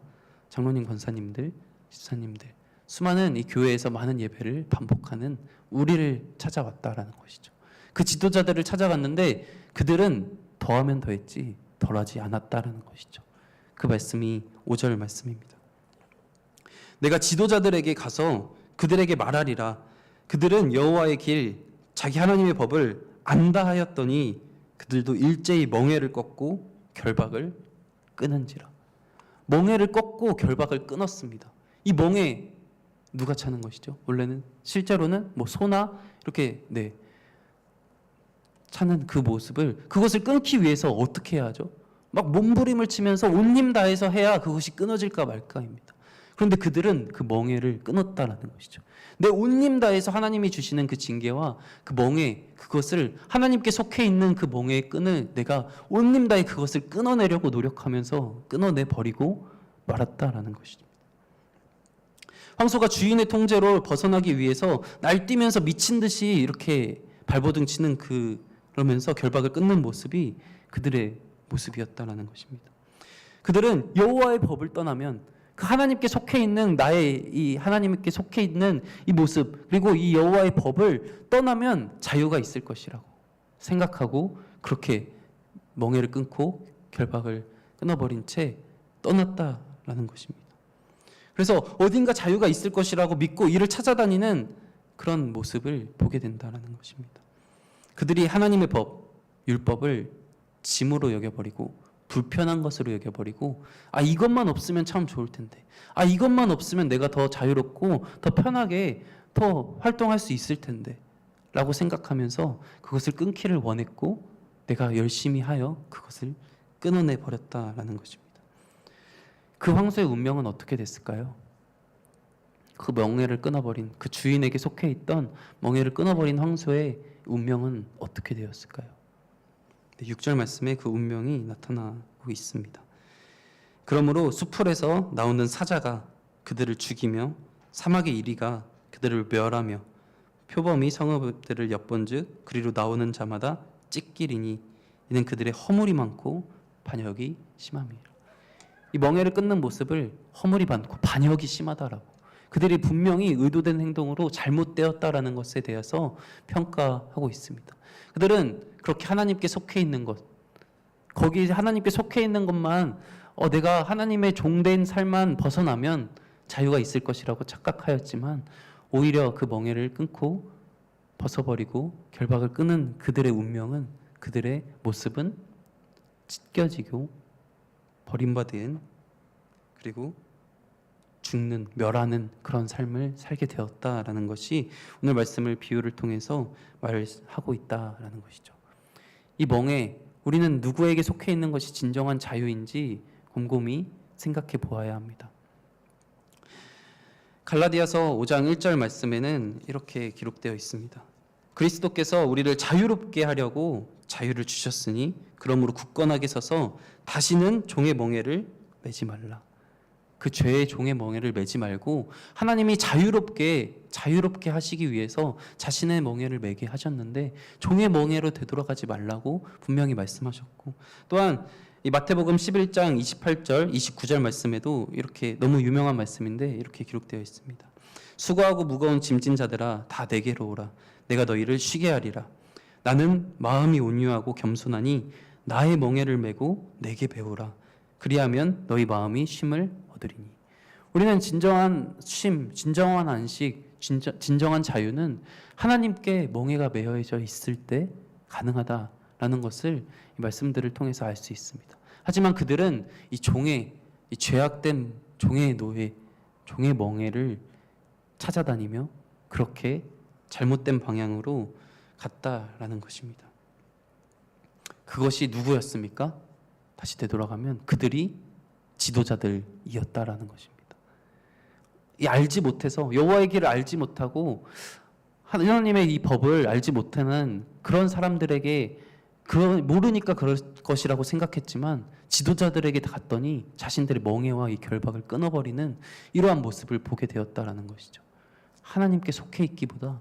장로님, 권사님들, 집사님들, 수많은 이 교회에서 많은 예배를 반복하는 우리를 찾아왔다라는 것이죠. 그 지도자들을 찾아갔는데 그들은 더하면 더했지 덜하지 않았다라는 것이죠. 그 말씀이 5절 말씀입니다. 내가 지도자들에게 가서 그들에게 말하리라. 그들은 여호와의 길, 자기 하나님의 법을 안다 하였더니 그들도 일제히 멍에를 꺾고 결박을 끊은지라. 멍에를 꺾고 결박을 끊었습니다. 이 멍에 누가 차는 것이죠? 원래는 실제로는 뭐 소나 이렇게 차는 그 모습을, 그것을 끊기 위해서 어떻게 해야 하죠? 막 몸부림을 치면서 온 힘 다해서 해야 그것이 끊어질까 말까입니다. 그런데 그들은 그 멍에를 끊었다라는 것이죠. 내 온 힘 다해서 하나님이 주시는 그 징계와 그 멍에, 그것을 하나님께 속해 있는 그 멍에의 끈을 내가 온 힘 다해 그것을 끊어내려고 노력하면서 끊어내 버리고 말았다라는 것이죠. 황소가 주인의 통제로 벗어나기 위해서 날뛰면서 미친 듯이 이렇게 발버둥 치는 그러면서 결박을 끊는 모습이 그들의 모습이었다라는 것입니다. 그들은 여호와의 법을 떠나면 그 하나님께 속해 있는 나의 이 하나님께 속해 있는 이 모습, 그리고 이 여호와의 법을 떠나면 자유가 있을 것이라고 생각하고 그렇게 멍에를 끊고 결박을 끊어버린 채 떠났다라는 것입니다. 그래서 어딘가 자유가 있을 것이라고 믿고 이를 찾아다니는 그런 모습을 보게 된다라는 것입니다. 그들이 하나님의 법, 율법을 짐으로 여겨버리고 불편한 것으로 여겨버리고, 이것만 없으면 참 좋을 텐데, 이것만 없으면 내가 더 자유롭고 더 편하게 더 활동할 수 있을 텐데 라고 생각하면서 그것을 끊기를 원했고 내가 열심히 하여 그것을 끊어내 버렸다라는 것입니다. 그 황소의 운명은 어떻게 됐을까요? 그 멍에를 끊어버린, 그 주인에게 속해 있던 멍에를 끊어버린 황소의 운명은 어떻게 되었을까요? 6절 말씀에 그 운명이 나타나고 있습니다. 그러므로 수풀에서 나오는 사자가 그들을 죽이며 사막의 이리가 그들을 멸하며 표범이 성읍들을 엿본즉 그리로 나오는 자마다 찢기리니 이는 그들의 허물이 많고 반역이 심함이라. 이 멍에를 끊는 모습을 허물이 많고 반역이 심하다라고, 그들이 분명히 의도된 행동으로 잘못되었다라는 것에 대해서 평가하고 있습니다. 그들은 그렇게 하나님께 속해 있는 것, 거기 하나님께 속해 있는 것만 내가 하나님의 종된 삶만 벗어나면 자유가 있을 것이라고 착각하였지만 오히려 그 멍에를 끊고 벗어버리고 결박을 끊은 그들의 운명은, 그들의 모습은 찢겨지고 버림받은, 그리고 죽는, 멸하는 그런 삶을 살게 되었다라는 것이 오늘 말씀을 비유를 통해서 말하고 있다라는 것이죠. 이 멍에 우리는 누구에게 속해 있는 것이 진정한 자유인지 곰곰이 생각해 보아야 합니다. 갈라디아서 5장 1절 말씀에는 이렇게 기록되어 있습니다. 그리스도께서 우리를 자유롭게 하려고 자유를 주셨으니 그러므로 굳건하게 서서 다시는 종의 멍에를 매지 말라. 그 죄의 종의 멍에를 매지 말고 하나님이 자유롭게 하시기 위해서 자신의 멍에를 매게 하셨는데 종의 멍에로 되돌아가지 말라고 분명히 말씀하셨고, 또한 이 마태복음 11장 28절 29절 말씀에도 이렇게 너무 유명한 말씀인데 이렇게 기록되어 있습니다. 수고하고 무거운 짐진 자들아 다 내게로 오라. 내가 너희를 쉬게 하리라. 나는 마음이 온유하고 겸손하니 나의 멍에를 메고 내게 배우라. 그리하면 너희 마음이 쉼을 얻으리니. 우리는 진정한 쉼, 진정한 안식, 진정한 자유는 하나님께 멍에가 매여져 있을 때 가능하다라는 것을 이 말씀들을 통해서 알 수 있습니다. 하지만 그들은 이 죄악된 종의 노예, 종의 멍에를 찾아다니며 그렇게 잘못된 방향으로 갔다라는 것입니다. 그것이 누구였습니까? 다시 되돌아가면 그들이 지도자들이었다라는 것입니다. 이 알지 못해서, 여호와의 길을 알지 못하고 하나님의 이 법을 알지 못하는 그런 사람들에게 모르니까 그럴 것이라고 생각했지만 지도자들에게 갔더니 자신들의 멍에와 이 결박을 끊어버리는 이러한 모습을 보게 되었다라는 것이죠. 하나님께 속해 있기보다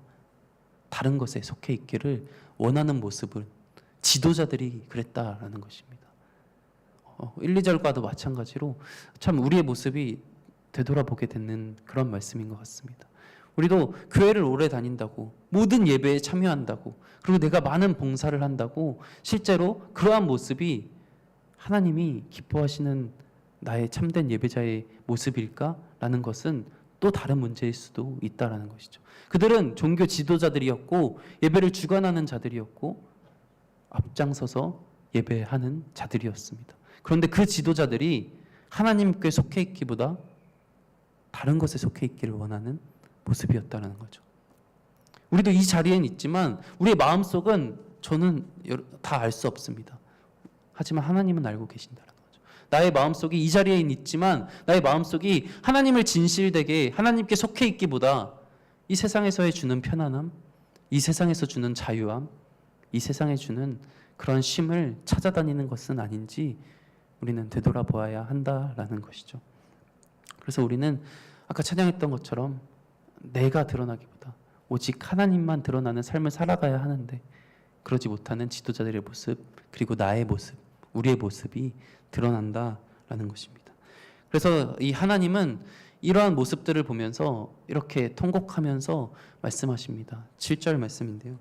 다른 것에 속해 있기를 원하는 모습은 지도자들이 그랬다라는 것입니다. 1, 2절과도 마찬가지로 참 우리의 모습이 되돌아보게 되는 그런 말씀인 것 같습니다. 우리도 교회를 오래 다닌다고, 모든 예배에 참여한다고, 그리고 내가 많은 봉사를 한다고 실제로 그러한 모습이 하나님이 기뻐하시는 나의 참된 예배자의 모습일까라는 것은 또 다른 문제일 수도 있다라는 것이죠. 그들은 종교 지도자들이었고 예배를 주관하는 자들이었고 앞장서서 예배하는 자들이었습니다. 그런데 그 지도자들이 하나님께 속해 있기보다 다른 것에 속해 있기를 원하는 모습이었다는 거죠. 우리도 이 자리엔 있지만 우리의 마음속은 저는 다 알 수 없습니다. 하지만 하나님은 알고 계신다는 거죠. 나의 마음속이 이 자리에 있지만 나의 마음속이 하나님을 진실되게 하나님께 속해 있기보다 이 세상에서의 주는 편안함, 이 세상에서 주는 자유함, 이 세상에 주는 그런 쉼을 찾아다니는 것은 아닌지 우리는 되돌아보아야 한다라는 것이죠. 그래서 우리는 아까 찬양했던 것처럼 내가 드러나기보다 오직 하나님만 드러나는 삶을 살아가야 하는데 그러지 못하는 지도자들의 모습 그리고 나의 모습, 우리의 모습이 드러난다라는 것입니다. 그래서 이 하나님은 이러한 모습들을 보면서 이렇게 통곡하면서 말씀하십니다. 7절 말씀인데요.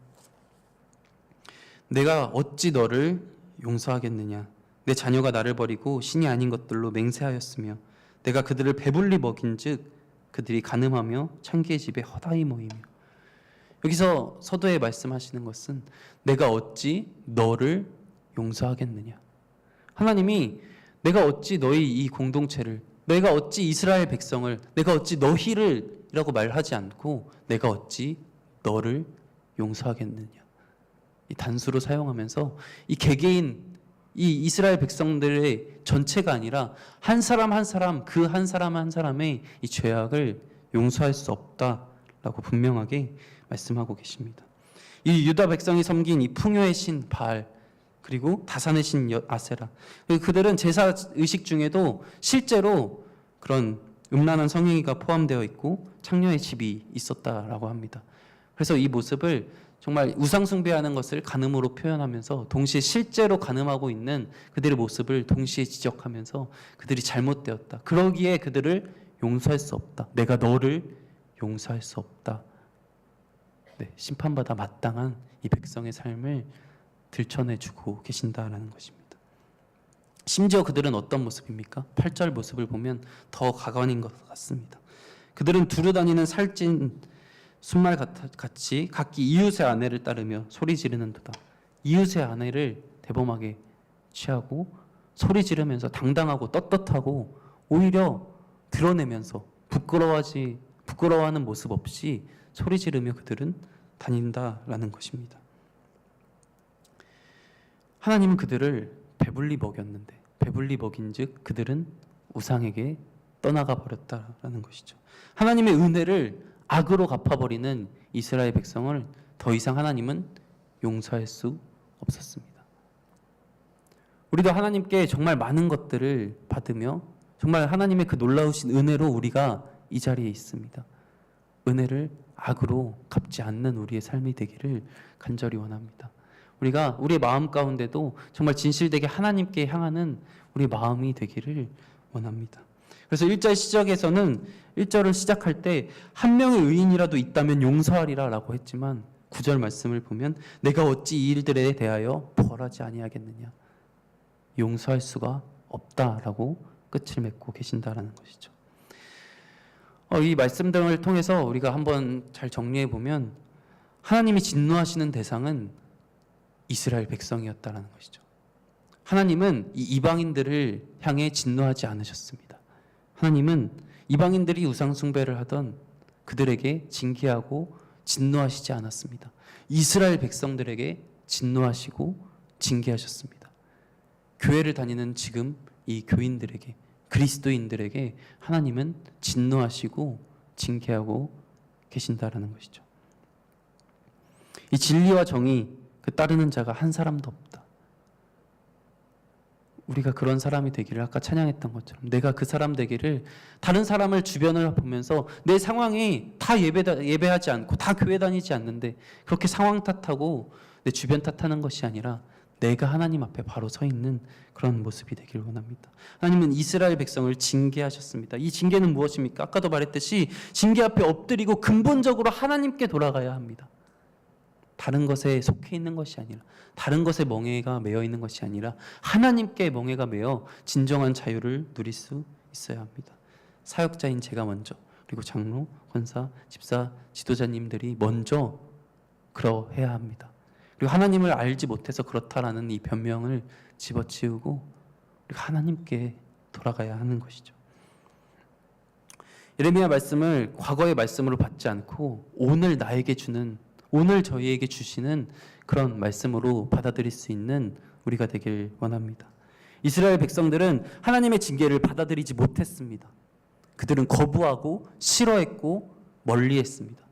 내가 어찌 너를 용서하겠느냐? 내 자녀가 나를 버리고 신이 아닌 것들로 맹세하였으며 내가 그들을 배불리 먹인즉 그들이 간음하며 창기의 집에 허다히 모이며. 여기서 서도에 말씀하시는 것은 내가 어찌 너를 용서하겠느냐. 하나님이 내가 어찌 너희 이 공동체를, 내가 어찌 이스라엘 백성을, 내가 어찌 너희를 이라고 말하지 않고 내가 어찌 너를 용서하겠느냐. 이 단수로 사용하면서 이 개개인 이 이스라엘 백성들의 전체가 아니라 한 사람 한 사람 그 한 사람 한 사람의 이 죄악을 용서할 수 없다라고 분명하게 말씀하고 계십니다. 이 유다 백성이 섬긴 이 풍요의 신 바알 그리고 다산의 신 아세라, 그들은 제사 의식 중에도 실제로 그런 음란한 성행위가 포함되어 있고 창녀의 집이 있었다라고 합니다. 그래서 이 모습을 정말 우상 숭배하는 것을 간음으로 표현하면서 동시에 실제로 간음하고 있는 그들의 모습을 동시에 지적하면서 그들이 잘못되었다. 그러기에 그들을 용서할 수 없다. 내가 너를 용서할 수 없다. 네, 심판받아 마땅한 이 백성의 삶을 들춰내주고 계신다라는 것입니다. 심지어 그들은 어떤 모습입니까? 8절 모습을 보면 더 가관인 것 같습니다. 그들은 두루 다니는 살찐 순말 같이 각기 이웃의 아내를 따르며 소리 지르는도다. 이웃의 아내를 대범하게 취하고 소리 지르면서 당당하고 떳떳하고 오히려 드러내면서 부끄러워하는 모습 없이 소리 지르며 그들은 다닌다라는 것입니다. 하나님은 그들을 배불리 먹였는데 배불리 먹인즉 그들은 우상에게 떠나가 버렸다라는 것이죠. 하나님의 은혜를 악으로 갚아버리는 이스라엘 백성을 더 이상 하나님은 용서할 수 없었습니다. 우리도 하나님께 정말 많은 것들을 받으며 정말 하나님의 그 놀라우신 은혜로 우리가 이 자리에 있습니다. 은혜를 악으로 갚지 않는 우리의 삶이 되기를 간절히 원합니다. 우리가 우리의 마음 가운데도 정말 진실되게 하나님께 향하는 우리의 마음이 되기를 원합니다. 그래서 1절 시작에서는 1절을 시작할 때 한 명의 의인이라도 있다면 용서하리라 라고 했지만 9절 말씀을 보면 내가 어찌 이 일들에 대하여 벌하지 아니하겠느냐. 용서할 수가 없다라고 끝을 맺고 계신다라는 것이죠. 이 말씀 등을 통해서 우리가 한번 잘 정리해 보면 하나님이 진노하시는 대상은 이스라엘 백성이었다라는 것이죠. 하나님은 이 이방인들을 향해 진노하지 않으셨습니다. 하나님은 이방인들이 우상 숭배를 하던 그들에게 징계하고 진노하시지 않았습니다. 이스라엘 백성들에게 진노하시고 징계하셨습니다. 교회를 다니는 지금 이 교인들에게, 그리스도인들에게 하나님은 진노하시고 징계하고 계신다라는 것이죠. 이 진리와 정의 그 따르는 자가 한 사람도 없다. 우리가 그런 사람이 되기를, 아까 찬양했던 것처럼 내가 그 사람 되기를, 다른 사람을 주변을 보면서 내 상황이 다 예배하지 않고 다 교회 다니지 않는데 그렇게 상황 탓하고 내 주변 탓하는 것이 아니라 내가 하나님 앞에 바로 서 있는 그런 모습이 되길 원합니다. 하나님은 이스라엘 백성을 징계하셨습니다. 이 징계는 무엇입니까? 아까도 말했듯이 징계 앞에 엎드리고 근본적으로 하나님께 돌아가야 합니다. 다른 것에 속해 있는 것이 아니라, 다른 것에 멍에가 매여 있는 것이 아니라 하나님께 멍에가 매여 진정한 자유를 누릴 수 있어야 합니다. 사역자인 제가 먼저, 그리고 장로, 권사, 집사, 지도자님들이 먼저 그러해야 합니다. 그리고 하나님을 알지 못해서 그렇다라는 이 변명을 집어치우고 우리가 하나님께 돌아가야 하는 것이죠. 예레미야 말씀을 과거의 말씀으로 받지 않고 오늘 나에게 주는, 오늘 저희에게 주시는 그런 말씀으로 받아들일 수 있는 우리가 되길 원합니다. 이스라엘 백성들은 하나님의 징계를 받아들이지 못했습니다. 그들은 거부하고 싫어했고 멀리했습니다.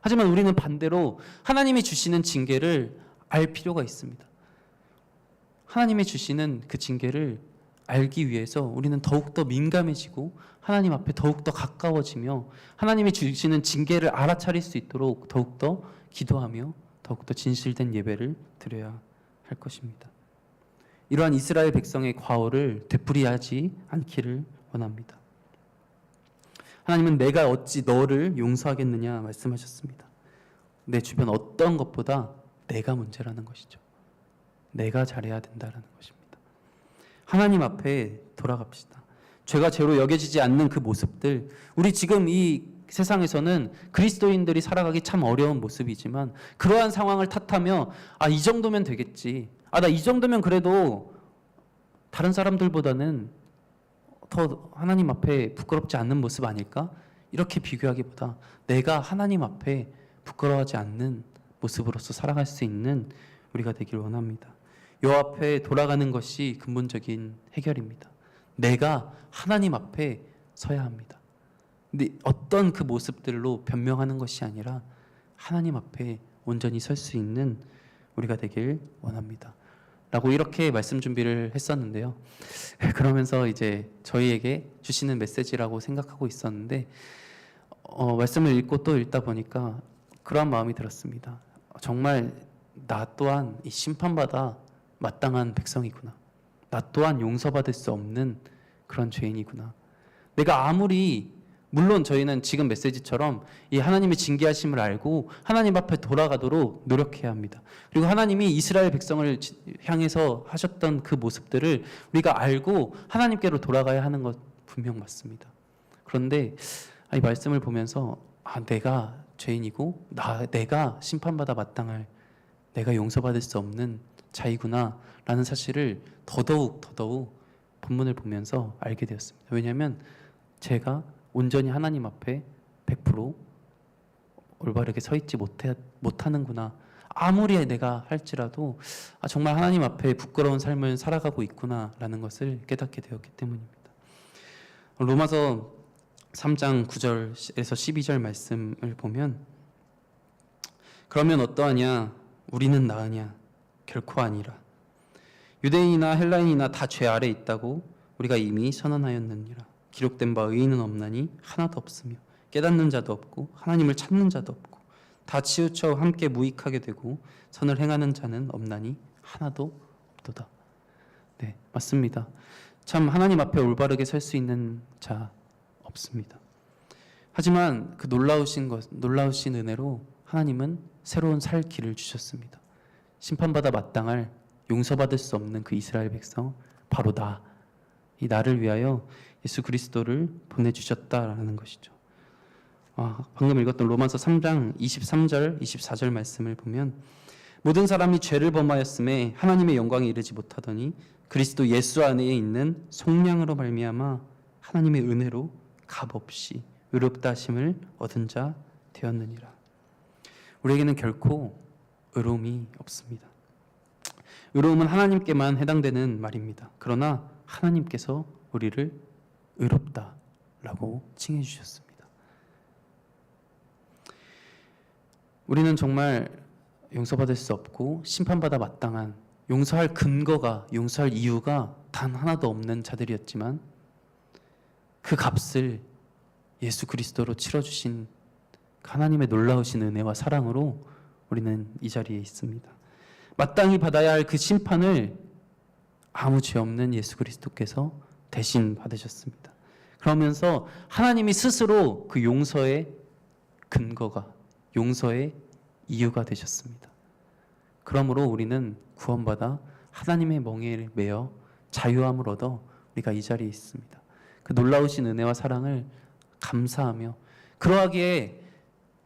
하지만 우리는 반대로 하나님이 주시는 징계를 알 필요가 있습니다. 하나님이 주시는 그 징계를 알기 위해서 우리는 더욱더 민감해지고 하나님 앞에 더욱더 가까워지며 하나님이 주시는 징계를 알아차릴 수 있도록 더욱더 기도하며 더욱더 진실된 예배를 드려야 할 것입니다. 이러한 이스라엘 백성의 과오를 되풀이하지 않기를 원합니다. 하나님은 내가 어찌 너를 용서하겠느냐 말씀하셨습니다. 내 주변 어떤 것보다 내가 문제라는 것이죠. 내가 잘해야 된다는 것입니다. 하나님 앞에 돌아갑시다. 죄가 죄로 여겨지지 않는 그 모습들, 우리 지금 이 세상에서는 그리스도인들이 살아가기 참 어려운 모습이지만 그러한 상황을 탓하며 이 정도면 되겠지, 나 이 정도면 그래도 다른 사람들보다는 더 하나님 앞에 부끄럽지 않는 모습 아닐까? 이렇게 비교하기보다 내가 하나님 앞에 부끄러워하지 않는 모습으로서 살아갈 수 있는 우리가 되길 원합니다. 요 앞에 돌아가는 것이 근본적인 해결입니다. 내가 하나님 앞에 서야 합니다. 근데 어떤 그 모습들로 변명하는 것이 아니라 하나님 앞에 온전히 설 수 있는 우리가 되길 원합니다. 라고 이렇게 말씀 준비를 했었는데요. 그러면서 이제 저희에게 주시는 메시지라고 생각하고 있었는데 말씀을 읽고 또 읽다 보니까 그러한 마음이 들었습니다. 정말 나 또한 이 심판받아 마땅한 백성이구나. 나 또한 용서받을 수 없는 그런 죄인이구나. 내가 아무리, 물론 저희는 지금 메시지처럼 이 하나님의 징계하심을 알고 하나님 앞에 돌아가도록 노력해야 합니다. 그리고 하나님이 이스라엘 백성을 향해서 하셨던 그 모습들을 우리가 알고 하나님께로 돌아가야 하는 것 분명 맞습니다. 그런데 이 말씀을 보면서 내가 죄인이고 내가 심판받아 마땅할, 내가 용서받을 수 없는 자이구나 라는 사실을 더더욱 본문을 보면서 알게 되었습니다. 왜냐하면 제가 온전히 하나님 앞에 100% 올바르게 서 있지 못하는구나, 아무리 내가 할지라도 정말 하나님 앞에 부끄러운 삶을 살아가고 있구나 라는 것을 깨닫게 되었기 때문입니다. 로마서 3장 9절에서 12절 말씀을 보면, 그러면 어떠하냐? 우리는 나으냐? 결코 아니라. 유대인이나 헬라인이나 다 죄 아래 있다고 우리가 이미 선언하였느니라. 기록된 바 의인은 없나니 하나도 없으며 깨닫는 자도 없고 하나님을 찾는 자도 없고 다 치우쳐 함께 무익하게 되고 선을 행하는 자는 없나니 하나도 없도다. 네, 맞습니다. 참 하나님 앞에 올바르게 설 수 있는 자 없습니다. 하지만 그 놀라우신 은혜로 하나님은 새로운 살 길을 주셨습니다. 심판받아 마땅할, 용서받을 수 없는 그 이스라엘 백성, 바로 이 나를 위하여 예수 그리스도를 보내주셨다라는 것이죠. 방금 읽었던 로마서 3장 23절, 24절 말씀을 보면, 모든 사람이 죄를 범하였음에 하나님의 영광에 이르지 못하더니 그리스도 예수 안에 있는 속량으로 말미암아 하나님의 은혜로 값없이 의롭다 하심을 얻은 자 되었느니라. 우리에게는 결코 의로움이 없습니다. 의로움은 하나님께만 해당되는 말입니다. 그러나 하나님께서 우리를 의롭다라고 칭해 주셨습니다. 우리는 정말 용서받을 수 없고 심판받아 마땅한, 용서할 근거가, 용서할 이유가 단 하나도 없는 자들이었지만 그 값을 예수 그리스도로 치러주신 하나님의 놀라우신 은혜와 사랑으로 우리는 이 자리에 있습니다. 마땅히 받아야 할 그 심판을 아무 죄 없는 예수 그리스도께서 대신 받으셨습니다. 그러면서 하나님이 스스로 그 용서의 근거가, 용서의 이유가 되셨습니다. 그러므로 우리는 구원받아 하나님의 멍에를 메어 자유함을 얻어 우리가 이 자리에 있습니다. 그 놀라우신 은혜와 사랑을 감사하며, 그러하기에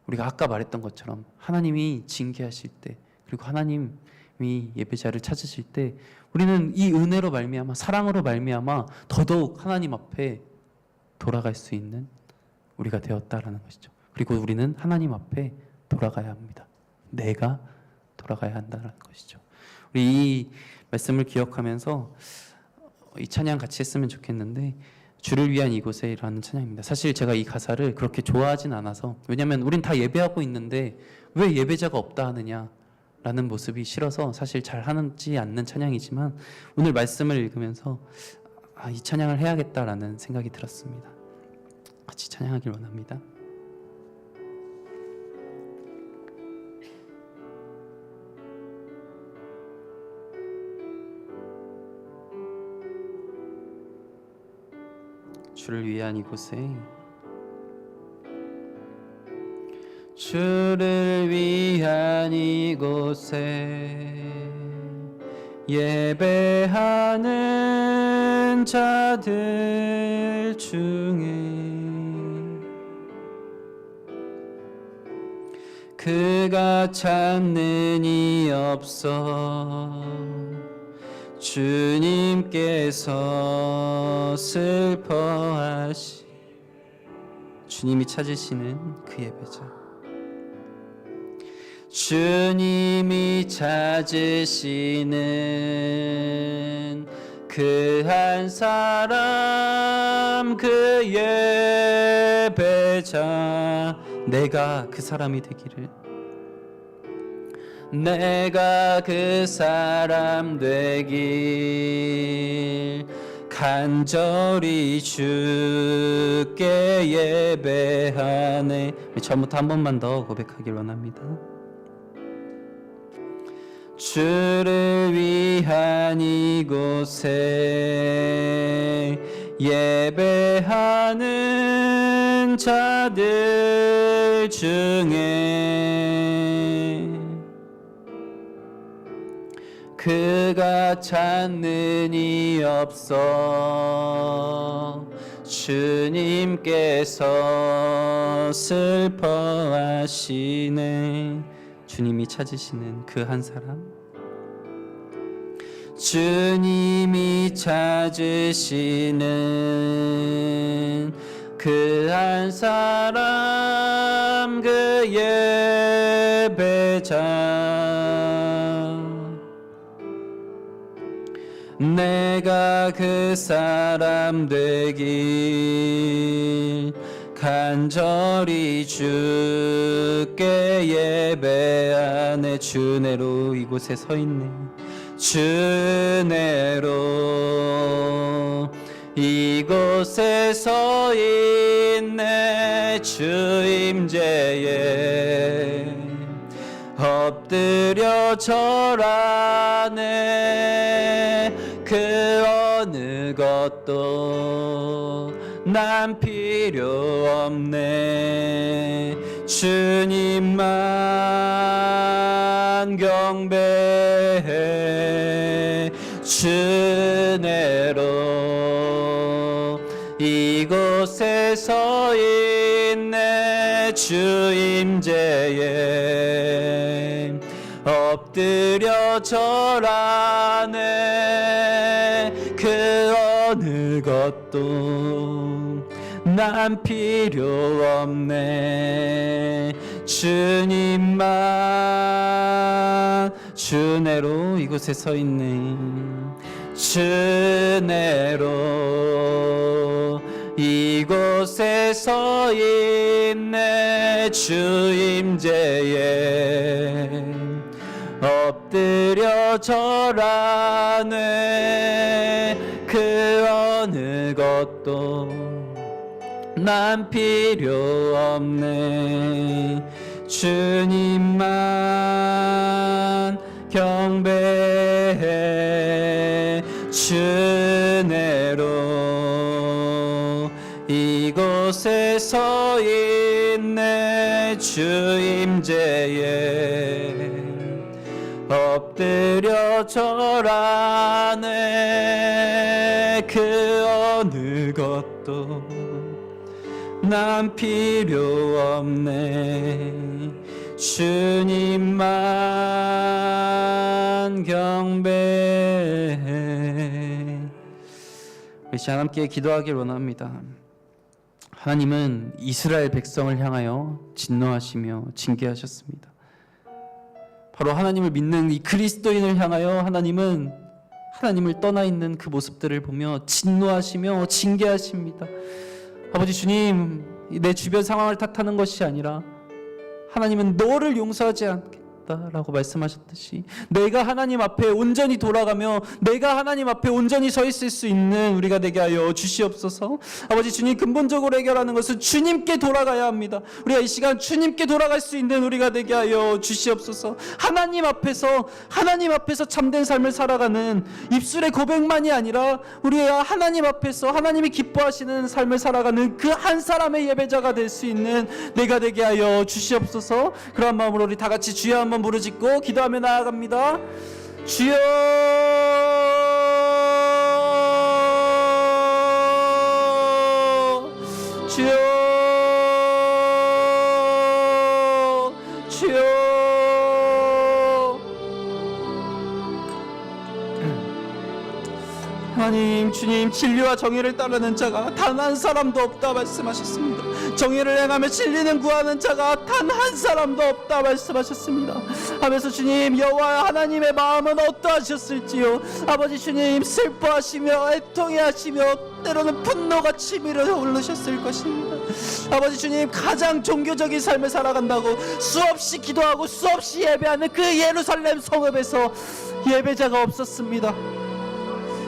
우리가 아까 말했던 것처럼 하나님이 징계하실 때, 그리고 하나님이 예배자를 찾으실 때 우리는 이 은혜로 말미암아, 사랑으로 말미암아 더더욱 하나님 앞에 돌아갈 수 있는 우리가 되었다라는 것이죠. 그리고 우리는 하나님 앞에 돌아가야 합니다. 내가 돌아가야 한다는 것이죠. 우리 이 말씀을 기억하면서 이 찬양 같이 했으면 좋겠는데, 주를 위한 이곳에 라는 찬양입니다. 사실 제가 이 가사를 그렇게 좋아하진 않아서, 왜냐하면 우린 다 예배하고 있는데 왜 예배자가 없다 하느냐 라는 모습이 싫어서 사실 잘 하지 않는 찬양이지만, 오늘 말씀을 읽으면서 이 찬양을 해야겠다라는 생각이 들었습니다. 같이 찬양하길 원합니다. 주를 위한 이곳에, 주를 위한 이곳에 예배하는 자들 중에 그가 찾는 이 없어 주님께서 슬퍼하시, 주님이 찾으시는 그 예배자, 주님이 찾으시는 그 한 사람, 그 예배자, 내가 그 사람이 되기를, 내가 그 사람 되길 간절히 주께 예배하네. 처음부터 한 번만 더 고백하길 원합니다. 주를 위한 이곳에 예배하는 자들 중에 그가 찾는 이 없어 주님께서 슬퍼하시네. 주님이 찾으시는 그 한 사람, 주님이 찾으시는 그 한 사람, 그 예배자, 내가 그 사람 되길 간절히 주께 예배하네. 주내로 이곳에 서 있네. 주내로 이곳에 서 있네. 주 임재에 엎드려 절하네. 그 어느 것도 난 필요 없네. 주님만 경배해. 주내로 이곳에 서 있네. 주 임재에 엎드려 절하네. 그 어느 것도 난 필요 없네. 주님만, 주내로 이곳에 서 있네. 주내로 이곳에 서 있네. 주 임재에 엎드려 절하네. 그 어느 것도 난 필요 없네. 주님만 경배해. 주내로 이곳에 서 있네. 주 임재에 엎드려 절하네. 그 어느 것도 난 필요 없네. 주님만 경배해. 우리 시간 함께 기도하길 원합니다. 하나님은 이스라엘 백성을 향하여 진노하시며 징계하셨습니다. 바로 하나님을 믿는 이 그리스도인을 향하여 하나님은 하나님을 떠나 있는 그 모습들을 보며 진노하시며 징계하십니다. 아버지 주님, 내 주변 상황을 탓하는 것이 아니라 하나님은 너를 용서하지 않겠다라고 말씀하셨듯이 내가 하나님 앞에 온전히 돌아가며 내가 하나님 앞에 온전히 서 있을 수 있는 우리가 되게 하여 주시옵소서. 아버지 주님, 근본적으로 해결하는 것은 주님께 돌아가야 합니다. 우리가 이 시간 주님께 돌아갈 수 있는 우리가 되게 하여 주시옵소서. 하나님 앞에서 참된 삶을 살아가는 입술의 고백만이 아니라 우리가 하나님 앞에서 하나님이 기뻐하시는 삶을 살아가는 그 한 사람의 예배자가 될 수 있는 내가 되게 하여 주시옵소서. 그런 마음으로 우리 다 같이 주여 한번 부르짖고 기도하며 나아갑니다. 주여, 주여, 주여. 하나님, 주님, 진리와 정의를 따르는 자가 단 한 사람도 없다 말씀하셨습니다. 정의를 행하며 진리는 구하는 자가 단 한 사람도 없다 말씀하셨습니다. 하면서 주님, 여호와 하나님의 마음은 어떠하셨을지요. 아버지 주님, 슬퍼하시며 애통해하시며 때로는 분노가 치밀어 오르셨을 것입니다. 아버지 주님, 가장 종교적인 삶을 살아간다고 수없이 기도하고 수없이 예배하는 그 예루살렘 성읍에서 예배자가 없었습니다.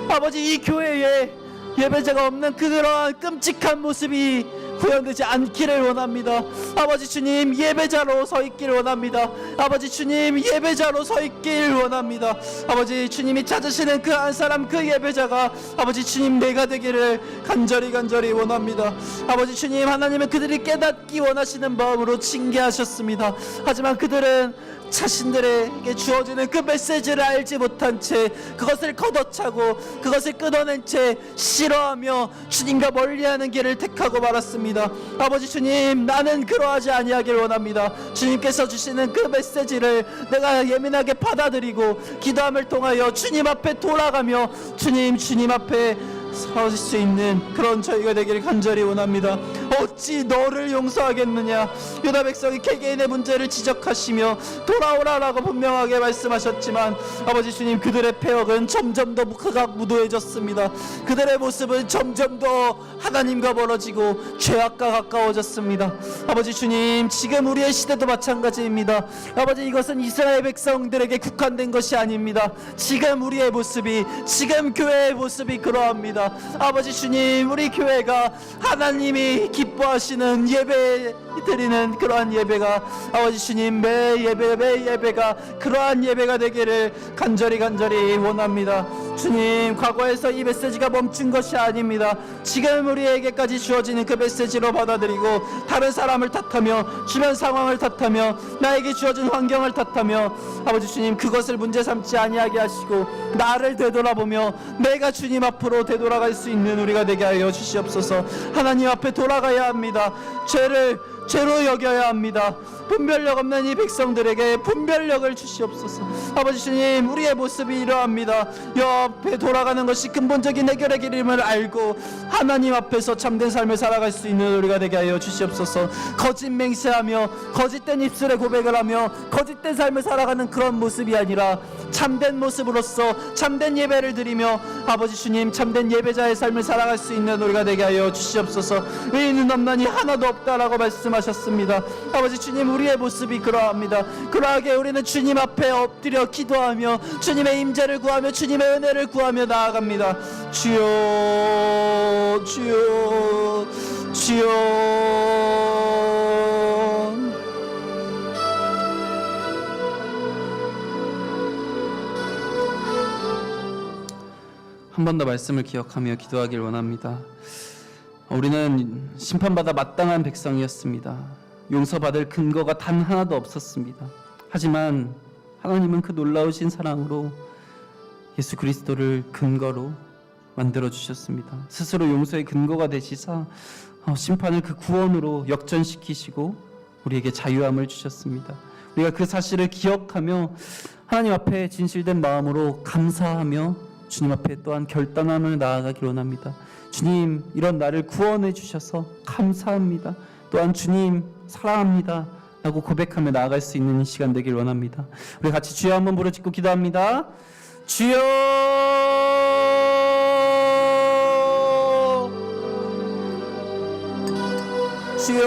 아버지, 이 교회에 예배자가 없는 그러한 끔찍한 모습이 구현되지 않기를 원합니다. 아버지 주님, 예배자로 서 있기를 원합니다. 아버지 주님, 예배자로 서 있기를 원합니다. 아버지 주님이 찾으시는 그 한 사람, 그 예배자가 아버지 주님 내가 되기를 간절히 원합니다. 아버지 주님, 하나님은 그들이 깨닫기 원하시는 마음으로 징계하셨습니다. 하지만 그들은 자신들에게 주어지는 그 메시지를 알지 못한 채 그것을 걷어차고 그것을 끊어낸 채 싫어하며 주님과 멀리하는 길을 택하고 말았습니다. 아버지 주님, 나는 그러하지 아니하길 원합니다. 주님께서 주시는 그 메시지를 내가 예민하게 받아들이고 기도함을 통하여 주님 앞에 돌아가며 주님 앞에 설 수 있는 그런 저희가 되기를 간절히 원합니다. 어찌 너를 용서하겠느냐. 유다 백성이 개개인의 문제를 지적하시며 돌아오라라고 분명하게 말씀하셨지만 아버지 주님, 그들의 패역은 점점 더 극악무도해졌습니다. 그들의 모습은 점점 더 하나님과 멀어지고 죄악과 가까워졌습니다. 아버지 주님, 지금 우리의 시대도 마찬가지입니다. 아버지, 이것은 이스라엘 백성들에게 국한된 것이 아닙니다. 지금 우리의 모습이, 지금 교회의 모습이 그러합니다. 아버지 주님, 우리 교회가 하나님이 기뻐하시는 예배 드리는 그러한 예배가 아버지 주님, 매 예배가 그러한 예배가 되기를 간절히 원합니다. 주님, 과거에서 이 메시지가 멈춘 것이 아닙니다. 지금 우리에게까지 주어지는 그 메시지로 받아들이고 다른 사람을 탓하며 주변 상황을 탓하며 나에게 주어진 환경을 탓하며 아버지 주님, 그것을 문제 삼지 아니하게 하시고 나를 되돌아보며 내가 주님 앞으로 되돌아갈 수 있는 우리가 되게 하여 주시옵소서. 하나님 앞에 돌아가야 합니다. 죄로 여겨야 합니다. 분별력 없는 이 백성들에게 분별력을 주시옵소서. 아버지 주님, 우리의 모습이 이러합니다. 옆에 돌아가는 것이 근본적인 해결의 길임을 알고 하나님 앞에서 참된 삶을 살아갈 수 있는 우리가 되게 하여 주시옵소서. 거짓 맹세하며 거짓된 입술의 고백을 하며 거짓된 삶을 살아가는 그런 모습이 아니라 참된 모습으로서 참된 예배를 드리며 아버지 주님 참된 예배자의 삶을 살아갈 수 있는 우리가 되게 하여 주시옵소서. 의인은 없나니 하나도 없다라고 말씀하셨습니다. 아버지 주님 우리의 모습이 그러합니다. 그러하게 우리는 주님 앞에 엎드려 기도하며 주님의 임재를 구하며 주님의 은혜를 구하며 나아갑니다. 주여 주여 주여. 한 번 더 말씀을 기억하며 기도하길 원합니다. 우리는 심판받아 마땅한 백성이었습니다. 용서받을 근거가 단 하나도 없었습니다. 하지만 하나님은 그 놀라우신 사랑으로 예수 그리스도를 근거로 만들어 주셨습니다. 스스로 용서의 근거가 되시사 심판을 그 구원으로 역전시키시고 우리에게 자유함을 주셨습니다. 우리가 그 사실을 기억하며 하나님 앞에 진실된 마음으로 감사하며 주님 앞에 또한 결단함을 나아가길 원합니다. 주님 이런 나를 구원해 주셔서 감사합니다. 또한 주님 사랑합니다 라고 고백하며 나아갈 수 있는 이 시간 되길 원합니다. 우리 같이 주여 한번 부르짖고 기도합니다. 주여 주여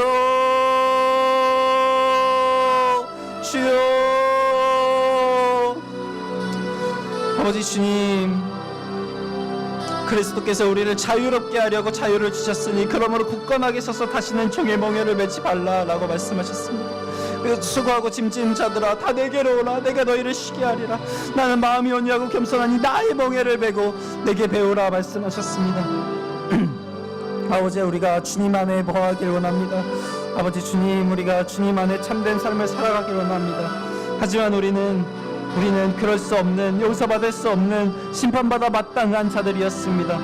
주여. 아버지 주님 그리스도께서 우리를 자유롭게 하려고 자유를 주셨으니 그러므로 굳건하게 서서 다시는 종의 멍에를 매지 말라라고 말씀하셨습니다. 그래서 수고하고 짐진 자들아 다 내게로 오라. 내가 너희를 쉬게 하리라. 나는 마음이 온유하고 겸손하니 나의 멍에를 메고 내게 배우라 말씀하셨습니다. 아버지 우리가 주님 안에 거하길 원합니다. 아버지 주님 우리가 주님 안에 참된 삶을 살아가길 원합니다. 하지만 우리는 그럴 수 없는 용서받을 수 없는 심판받아 마땅한 자들이었습니다.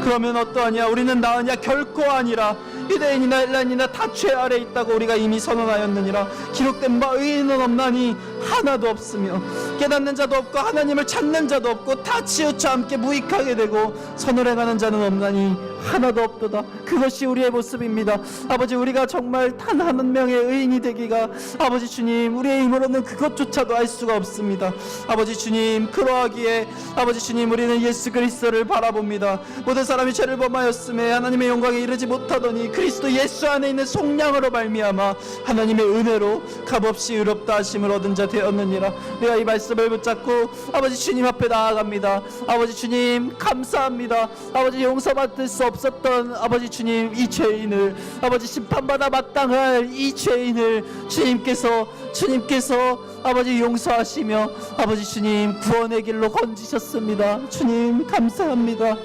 그러면 어떠하냐? 우리는 나으냐? 결코 아니라 유대인이나 헬라인이나 다 죄 아래 있다고 우리가 이미 선언하였느니라. 기록된 바 의인은 없나니 하나도 없으며 깨닫는 자도 없고 하나님을 찾는 자도 없고 다 치우쳐 함께 무익하게 되고 선을 행하는 자는 없나니 하나도 없도다. 그것이 우리의 모습입니다. 아버지 우리가 정말 단 한 명의 의인이 되기가 아버지 주님 우리의 힘으로는 그것조차도 할 수가 없습니다. 아버지 주님 그러하기에 아버지 주님 우리는 예수 그리스도를 바라봅니다. 모든 사람이 죄를 범하였음에 하나님의 영광에 이르지 못하더니 그리스도 예수 안에 있는 속량으로 말미암아 하나님의 은혜로 값없이 의롭다 하심을 얻은 자 되었느니라. 우리가 이 말씀을 붙잡고 아버지 주님 앞에 나아갑니다. 아버지 주님 감사합니다. 아버지 용서받을 수 없었던 아버지 주님 이 죄인을 아버지 심판받아 마땅할 이 죄인을 주님께서 아버지 용서하시며 아버지 주님 구원의 길로 건지셨습니다. 주님 감사합니다.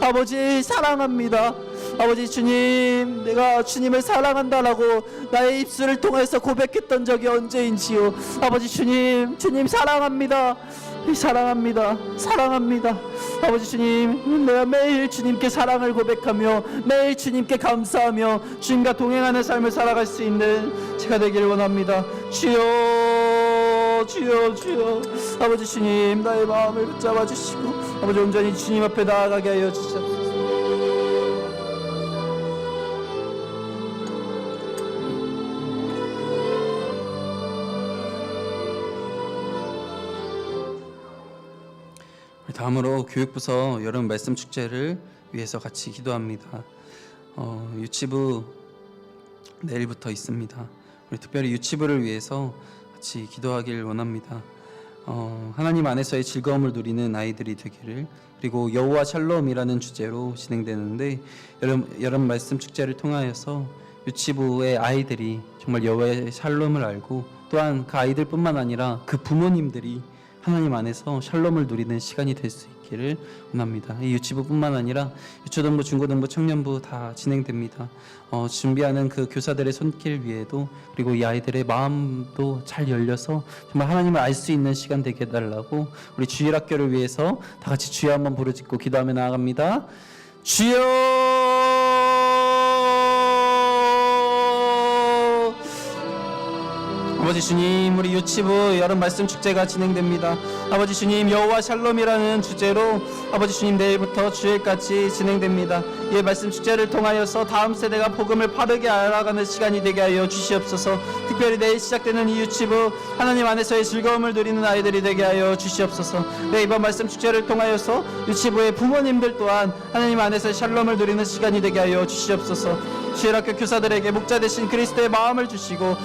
아버지 사랑합니다. 아버지 주님 내가 주님을 사랑한다라고 나의 입술을 통해서 고백했던 적이 언제인지요. 아버지 주님 사랑합니다. 사랑합니다. 아버지 주님 내가 매일 주님께 사랑을 고백하며 매일 주님께 감사하며 주님과 동행하는 삶을 살아갈 수 있는 제가 되기를 원합니다. 주여 아버지 주님 나의 마음을 붙잡아 주시고 아버지 온전히 주님 앞에 나아가게 하여 주시옵소서. 다음으로 교육부서 여름 말씀 축제를 위해서 같이 기도합니다. 유치부 내일부터 있습니다. 우리 특별히 유치부를 위해서 같이 기도하길 원합니다. 하나님 안에서의 즐거움을 누리는 아이들이 되기를, 그리고 여호와 샬롬이라는 주제로 진행되는데 여름 말씀 축제를 통하여서 유치부의 아이들이 정말 여호와의 샬롬을 알고 또한 그 아이들뿐만 아니라 그 부모님들이 하나님 안에서 샬롬을 누리는 시간이 될 수 있기를 원합니다. 이 유치부뿐만 아니라 유초등부, 중고등부, 청년부 다 진행됩니다. 준비하는 그 교사들의 손길 위에도, 그리고 이 아이들의 마음도 잘 열려서 정말 하나님을 알 수 있는 시간 되게 해달라고 우리 주일학교를 위해서 다 같이 주여 한번 부르짖고 기도하며 나아갑니다. 주여 아버지 주님, 우리 유치부 여름 말씀 축제가 진행됩니다. 아버지 주님, 여호와 샬롬이라는 주제로 아버지 주님 내일부터 주일까지 진행됩니다. 이 말씀 축제를 통하여서 다음 세대가 복음을 바르게 알아가는 시간이 되게 하여 주시옵소서. 특별히 내일 시작되는 이 유치부 하나님 안에서의 즐거움을 누리는 아이들이 되게 하여 주시옵소서. 네, 이번 말씀 축제를 통하여서 유치부의 부모님들 또한 하나님 안에서의 샬롬을 누리는 시간이 되게 하여 주시옵소서. 주일학교 교사들에게 목자 되신 그리스도의 마음을 주시고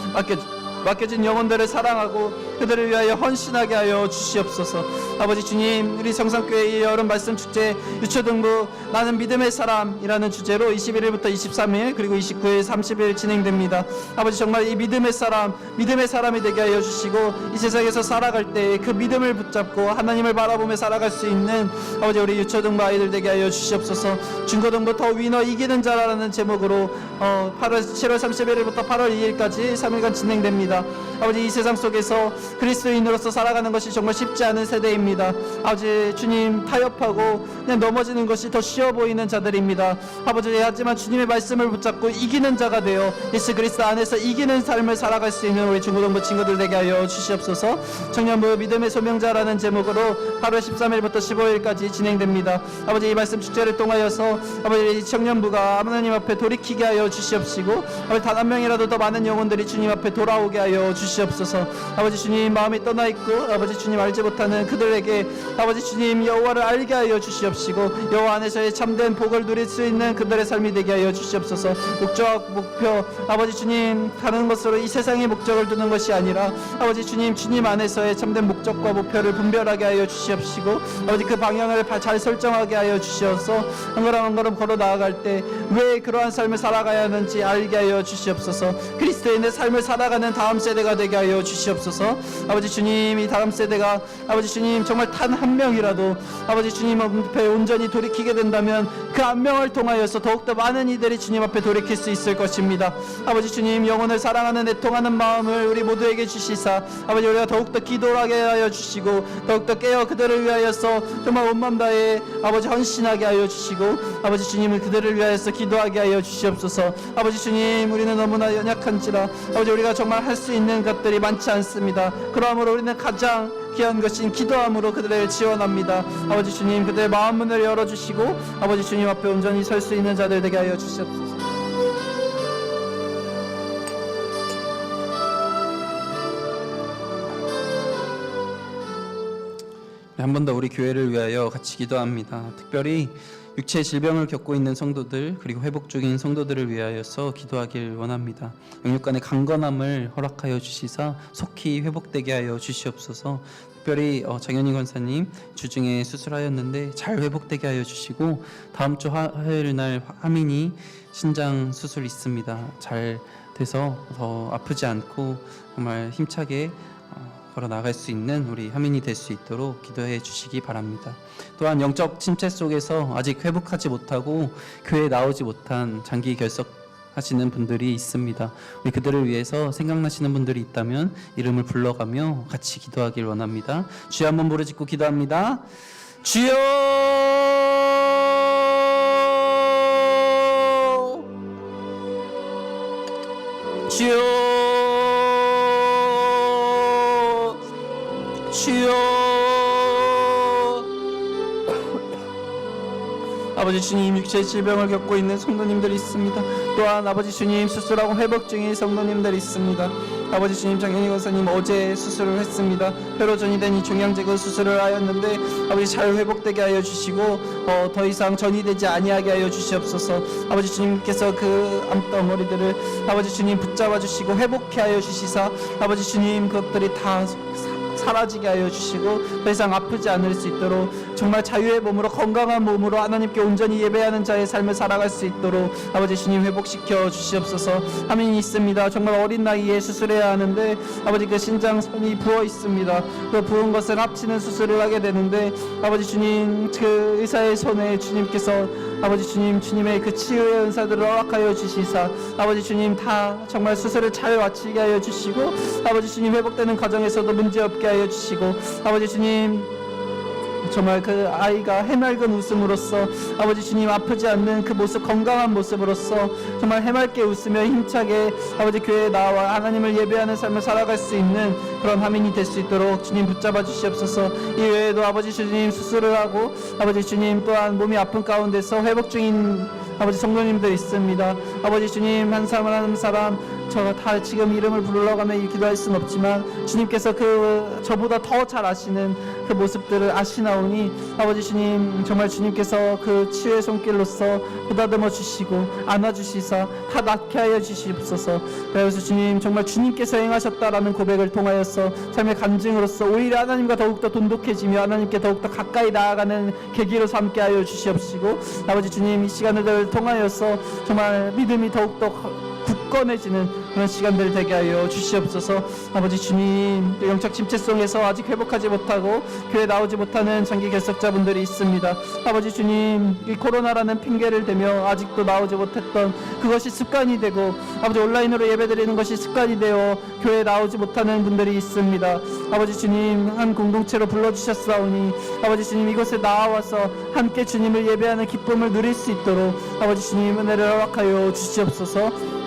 맡겨진 영혼들을 사랑하고 그들을 위하여 헌신하게 하여 주시옵소서. 아버지 주님, 우리 성산교회 여름 말씀 축제 유초등부 나는 믿음의 사람이라는 주제로 21일부터 23일 그리고 29일 30일 진행됩니다. 아버지 정말 이 믿음의 사람이 되게 하여 주시고 이 세상에서 살아갈 때 그 믿음을 붙잡고 하나님을 바라보며 살아갈 수 있는 아버지 우리 유초등부 아이들 되게 하여 주시옵소서. 중고등부 더 위너 이기는 자라는 제목으로 7월 31일부터 8월 2일까지 3일간 진행됩니다. 아버지 이 세상 속에서 그리스도인으로서 살아가는 것이 정말 쉽지 않은 세대입니다. 아버지 주님, 타협하고 그냥 넘어지는 것이 더 쉬워 보이는 자들입니다. 아버지 하지만 주님의 말씀을 붙잡고 이기는 자가 되어 예수 그리스도 안에서 이기는 삶을 살아갈 수 있는 우리 중고등부 친구들 되게 하여 주시옵소서. 청년부 믿음의 소명자라는 제목으로 8월 13일부터 15일까지 진행됩니다. 아버지 이 말씀 축제를 통하여서 아버지 청년부가 하나님 앞에 돌이키게 하여 주시옵시고 아버지 단 한 명이라도 더 많은 영혼들이 주님 앞에 돌아오게 하여 주시옵소서. 아버지 주님, 마음이 떠나 있고 아버지 주님 알지 못하는 그들에게 아버지 주님 여호와를 알게 하여 주시옵시고 여호와 안에서의 참된 복을 누릴 수 있는 그들의 삶이 되게 하여 주시옵소서. 목표 아버지 주님, 다른 것으로 이 세상의 목적을 두는 것이 아니라 아버지 주님 안에서의 참된 목적과 목표를 분별하게 하여 주시옵시고 아버지 그 방향을 잘 설정하게 하여 주시어서 한 걸음 한 걸음 걸어 나아갈 때 왜 그러한 삶을 살아가야 하는지 알게 하여 주시옵소서. 그리스도인의 삶을 살아가는 다음 세대가 되게 하여 주시옵소서. 아버지 주님, 이 다음 세대가 아버지 주님 정말 단 한 명이라도 아버지 주님 앞에 온전히 돌이키게 된다면 그 한 명을 통하여서 더욱더 많은 이들이 주님 앞에 돌이킬 수 있을 것입니다. 아버지 주님, 영혼을 사랑하는 애통하는 마음을 우리 모두에게 주시사 아버지 우리가 더욱더 기도하게 하여 주시고 더욱더 깨어 그들을 위하여서 정말 온 마음 다해 아버지 헌신하게 하여 주시고 아버지 주님을 그들을 위하여서 기도하게 하여 주시옵소서. 아버지 주님, 우리는 너무나 연약한지라 아버지 우리가 정말 할 수 있는 것들이 많지 않습니다. 그러므로 우리는 가장 귀한 것인 기도함으로 그들을 지원합니다. 아버지 주님, 그들의 마음 문을 열어주시고 아버지 주님 앞에 온전히 설 수 있는 자들 되게 하여 주시옵소서. 한 번 더 우리 교회를 위하여 같이 기도합니다. 특별히 육체의 질병을 겪고 있는 성도들 그리고 회복 중인 성도들을 위하여서 기도하길 원합니다. 영육간의 강건함을 허락하여 주시사 속히 회복되게 하여 주시옵소서. 특별히 장현희 권사님 주중에 수술하였는데 잘 회복되게 하여 주시고 다음 주 화요일 날 하민이 신장 수술 있습니다. 잘 돼서 더 아프지 않고 정말 힘차게 걸어 나갈 수 있는 우리 하민이 될 수 있도록 기도해 주시기 바랍니다. 또한 영적 침체 속에서 아직 회복하지 못하고 교회에 나오지 못한 장기 결석하시는 분들이 있습니다. 우리 그들을 위해서 생각나시는 분들이 있다면 이름을 불러가며 같이 기도하길 원합니다. 주여 한번 부르짖고 기도합니다. 주여, 주여, 주여. 아버지 주님, 육체의 질병을 겪고 있는 성도님들이 있습니다. 또한 아버지 주님, 수술하고 회복 중인 성도님들이 있습니다. 아버지 주님, 장현희 권사님 어제 수술을 했습니다. 폐로전이 된 이 종양제거 수술을 하였는데 아버지 잘 회복되게 하여 주시고 더 이상 전이 되지 아니하게 하여 주시옵소서. 아버지 주님께서 그 암덩어리들을 아버지 주님 붙잡아 주시고 회복케 하여 주시사 아버지 주님 그것들이 다 사라지게 하여 주시고 더 이상 아프지 않을 수 있도록 정말 자유의 몸으로 건강한 몸으로 하나님께 온전히 예배하는 자의 삶을 살아갈 수 있도록 아버지 주님 회복시켜 주시옵소서. 하민이 있습니다. 정말 어린 나이에 수술해야 하는데 아버지 그 신장선이 부어 있습니다. 그 부은 것을 합치는 수술을 하게 되는데 아버지 주님 그 의사의 손에 주님께서 아버지 주님 주님의 그 치유의 은사들을 허락하여 주시사 아버지 주님 다 정말 수술을 잘 마치게 하여 주시고 아버지 주님 회복되는 과정에서도 문제없게 하여 주시고 아버지 주님 정말 그 아이가 해맑은 웃음으로써 아버지 주님 아프지 않는 그 모습, 건강한 모습으로써 정말 해맑게 웃으며 힘차게 아버지 교회에 나와 하나님을 예배하는 삶을 살아갈 수 있는 그런 화면이 될 수 있도록 주님 붙잡아 주시옵소서. 이 외에도 아버지 주님 수술을 하고 아버지 주님 또한 몸이 아픈 가운데서 회복 중인 아버지 성도님들 있습니다. 아버지 주님 한 사람 한 사람 저 다 지금 이름을 불러가며 기도할 수는 없지만 주님께서 저보다 더 잘 아시는 그 모습들을 아시나오니 아버지 주님 정말 주님께서 그 치유의 손길로서 보다듬어 주시고 안아주시사 다 낫게 하여 주시옵소서. 그래서 주님 정말 주님께서 행하셨다라는 고백을 통하여서 삶의 간증으로서 오히려 하나님과 더욱더 돈독해지며 하나님께 더욱더 가까이 나아가는 계기로 삼게 하여 주시옵시고 아버지 주님 이 시간을 통하여서 정말 믿음이 더욱더 굳건해지는 그런 시간들 되게 하여 주시옵소서. 아버지 주님 영적 침체성에서 아직 회복하지 못하고 교회 나오지 못하는 장기 결석자분들이 있습니다. 아버지 주님 이 코로나라는 핑계를 대며 아직도 나오지 못했던 그것이 습관이 되고 아버지 온라인으로 예배드리는 것이 습관이 되어 교회에 나오지 못하는 분들이 있습니다. 아버지 주님 한 공동체로 불러주셨사오니 아버지 주님 이곳에 나와서 함께 주님을 예배하는 기쁨을 누릴 수 있도록 아버지 주님 은혜를 허락하여 주시옵소서.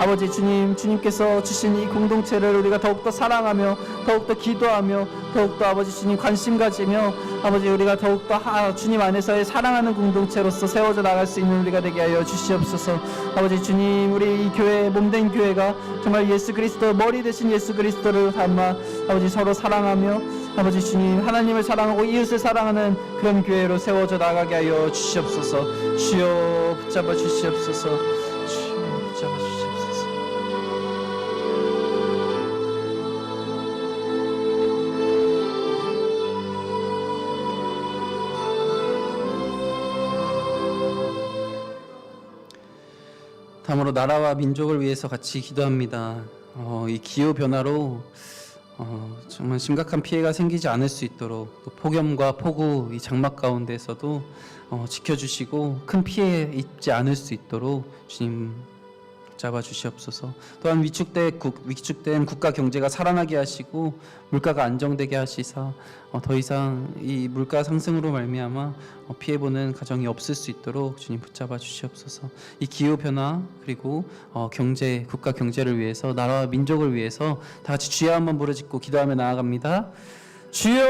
아버지 주님, 주님께서 주신 이 공동체를 우리가 더욱더 사랑하며 더욱더 기도하며 더욱더 아버지 주님 관심 가지며 아버지 우리가 더욱더 주님 안에서의 사랑하는 공동체로서 세워져 나갈 수 있는 우리가 되게 하여 주시옵소서. 아버지 주님, 우리 이 교회 몸된 교회가 정말 예수 그리스도 머리 대신 예수 그리스도를 담아 아버지 서로 사랑하며 아버지 주님 하나님을 사랑하고 이웃을 사랑하는 그런 교회로 세워져 나가게 하여 주시옵소서. 주여 붙잡아 주시옵소서. 주여 붙잡아 주시옵소서. 다음으로 나라와 민족을 위해서 같이 기도합니다. 이 기후 변화로 정말 심각한 피해가 생기지 않을 수 있도록 또 폭염과 폭우 이 장막 가운데서도 지켜주시고 큰 피해 입지 않을 수 있도록 주님 잡아 주시옵소서. 또한 위축된 국가 경제가 살아나게 하시고 물가가 안정되게 하시사 더 이상 이 물가 상승으로 말미암아 피해보는 가정이 없을 수 있도록 주님 붙잡아 주시옵소서. 이 기후 변화 그리고 국가 경제를 위해서 나라와 민족을 위해서 다 같이 주여 한번 부르짖고 기도하며 나아갑니다. 주여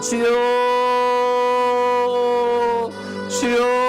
주여 주여.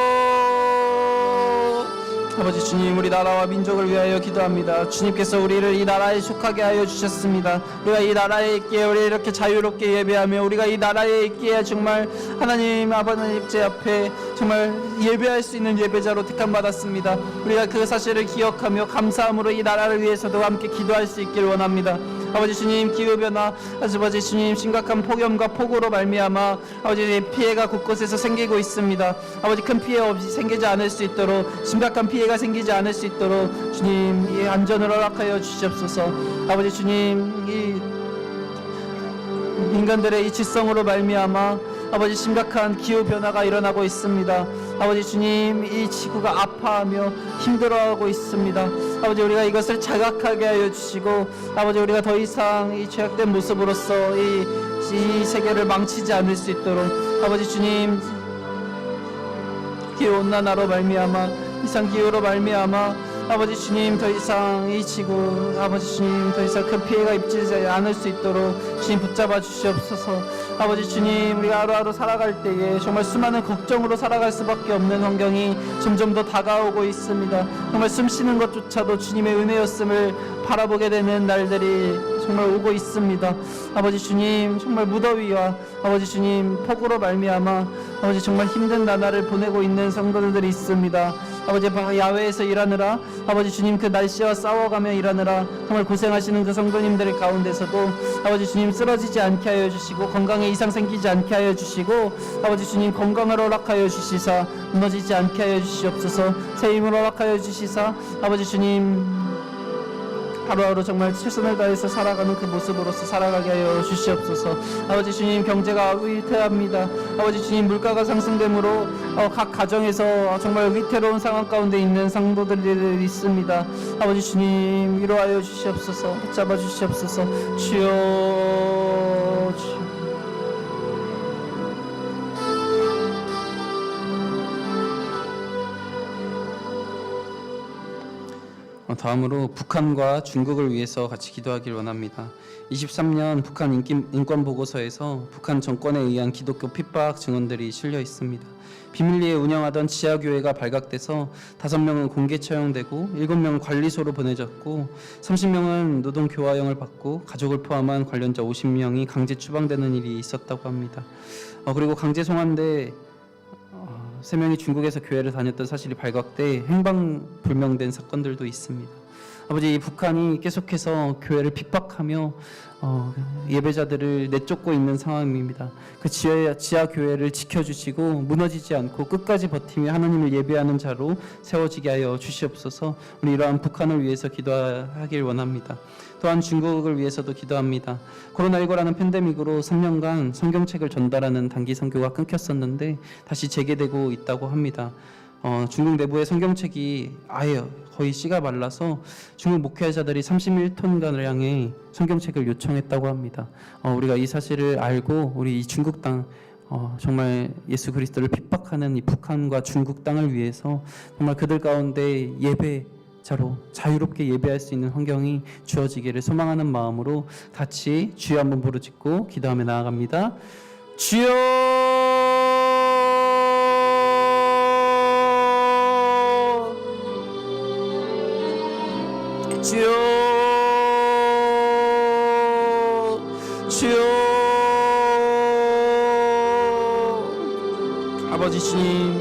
아버지 주님 우리 나라와 민족을 위하여 기도합니다. 주님께서 우리를 이 나라에 속하게 하여 주셨습니다. 우리가 이 나라에 있기에 우리 이렇게 자유롭게 예배하며 우리가 이 나라에 있기에 정말 하나님 아버지 제 앞에 정말 예배할 수 있는 예배자로 택함 받았습니다. 우리가 그 사실을 기억하며 감사함으로 이 나라를 위해서도 함께 기도할 수 있길 원합니다. 아버지 주님 기후변화 아버지 주님 심각한 폭염과 폭우로 말미암아 아버지 피해가 곳곳에서 생기고 있습니다. 아버지 큰 피해 없이 생기지 않을 수 있도록 심각한 피해가 생기지 않을 수 있도록 주님 이 안전을 허락하여 주시옵소서. 아버지 주님 이 인간들의 이 질성으로 말미암아 아버지 심각한 기후변화가 일어나고 있습니다. 아버지 주님 이 지구가 아파하며 힘들어하고 있습니다. 아버지 우리가 이것을 자각하게 하여 주시고 아버지 우리가 더 이상 이 죄악된 모습으로서 이 세계를 망치지 않을 수 있도록 아버지 주님 기후온난화로 말미암아 이상기후로 말미암아 아버지 주님 더 이상 이 지구 아버지 주님 더 이상 큰 피해가 입지 않을 수 있도록 주님 붙잡아 주시옵소서. 아버지 주님 우리가 하루하루 살아갈 때에 정말 수많은 걱정으로 살아갈 수밖에 없는 환경이 점점 더 다가오고 있습니다. 정말 숨 쉬는 것조차도 주님의 은혜였음을 바라보게 되는 날들이 정말 오고 있습니다. 아버지 주님 정말 무더위와 아버지 주님 폭우로 말미암아 아버지 정말 힘든 나날을 보내고 있는 성도들이 있습니다. 아버지 야외에서 일하느라 아버지 주님 그 날씨와 싸워가며 일하느라 정말 고생하시는 그 성도님들 가운데서도 아버지 주님 쓰러지지 않게 하여 주시고 건강에 이상 생기지 않게 하여 주시고 아버지 주님 건강을 허락하여 주시사 무너지지 않게 하여 주시옵소서. 새 힘을 허락하여 주시사 아버지 주님 하루하루 정말 최선을 다해서 살아가는 그 모습으로서 살아가게 하여 주시옵소서. 아버지 주님, 경제가 위태합니다. 아버지 주님, 물가가 상승됨으로 각 가정에서 정말 위태로운 상황 가운데 있는 상도들이 있습니다. 아버지 주님, 위로하여 주시옵소서. 붙잡아 주시옵소서. 주여, 주여. 다음으로 북한과 중국을 위해서 같이 기도하길 원합니다. 23년 북한 인권 보고서에서 북한 정권에 의한 기독교 핍박 증언들이 실려 있습니다. 비밀리에 운영하던 지하교회가 발각돼서 5명은 공개 처형되고 7명은 관리소로 보내졌고 30명은 노동교화형을 받고 가족을 포함한 관련자 50명이 강제 추방되는 일이 있었다고 합니다. 그리고 강제 송환돼 3명이 중국에서 교회를 다녔던 사실이 발각돼 행방불명된 사건들도 있습니다. 아버지, 북한이 계속해서 교회를 핍박하며 예배자들을 내쫓고 있는 상황입니다. 그 지하 교회를 지켜주시고 무너지지 않고 끝까지 버티며 하나님을 예배하는 자로 세워지게 하여 주시옵소서. 우리 이러한 북한을 위해서 기도하길 원합니다. 또한 중국을 위해서도 기도합니다. 코로나19라는 팬데믹으로 3년간 성경책을 전달하는 단기 선교가 끊겼었는데 다시 재개되고 있다고 합니다. 중국 내부의 성경책이 아예 거의 씨가 말라서 중국 목회자들이 31톤가량의 성경책을 요청했다고 합니다. 우리가 이 사실을 알고 우리 이 중국 땅 정말 예수 그리스도를 핍박하는 이 북한과 중국 땅을 위해서 정말 그들 가운데 예배자로 자유롭게 예배할 수 있는 환경이 주어지기를 소망하는 마음으로 같이 주여 한번 부르짖고 기도하며 나아갑니다. 주여, 주여, 주여. 아버지 주님,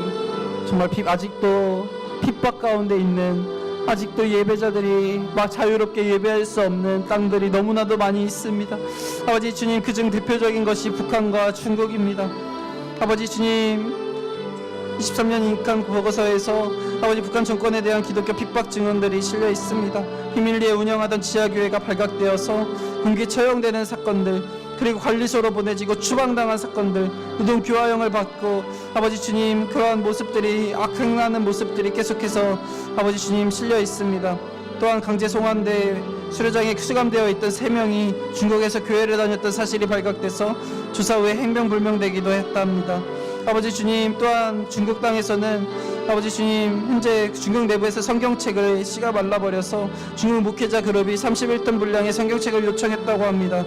정말 아직도 핍박 가운데 있는, 아직도 예배자들이 막 자유롭게 예배할 수 없는 땅들이 너무나도 많이 있습니다. 아버지 주님, 그중 대표적인 것이 북한과 중국입니다. 아버지 주님, 23년 인권 보고서에서 아버지 북한 정권에 대한 기독교 핍박 증언들이 실려 있습니다. 비밀리에 운영하던 지하교회가 발각되어서 공개 처형되는 사건들, 그리고 관리소로 보내지고 추방당한 사건들, 노동교화형을 받고 아버지 주님, 그러한 모습들이, 악행하는 모습들이 계속해서 아버지 주님 실려 있습니다. 또한 강제 송환돼 수료장에 수감되어 있던 3명이 중국에서 교회를 다녔던 사실이 발각돼서 조사 후에 행방불명되기도 했답니다. 아버지 주님, 또한 중국 땅에서는 아버지 주님, 현재 중국 내부에서 성경책을 씨가 말라버려서 중국 목회자 그룹이 31톤 분량의 성경책을 요청했다고 합니다.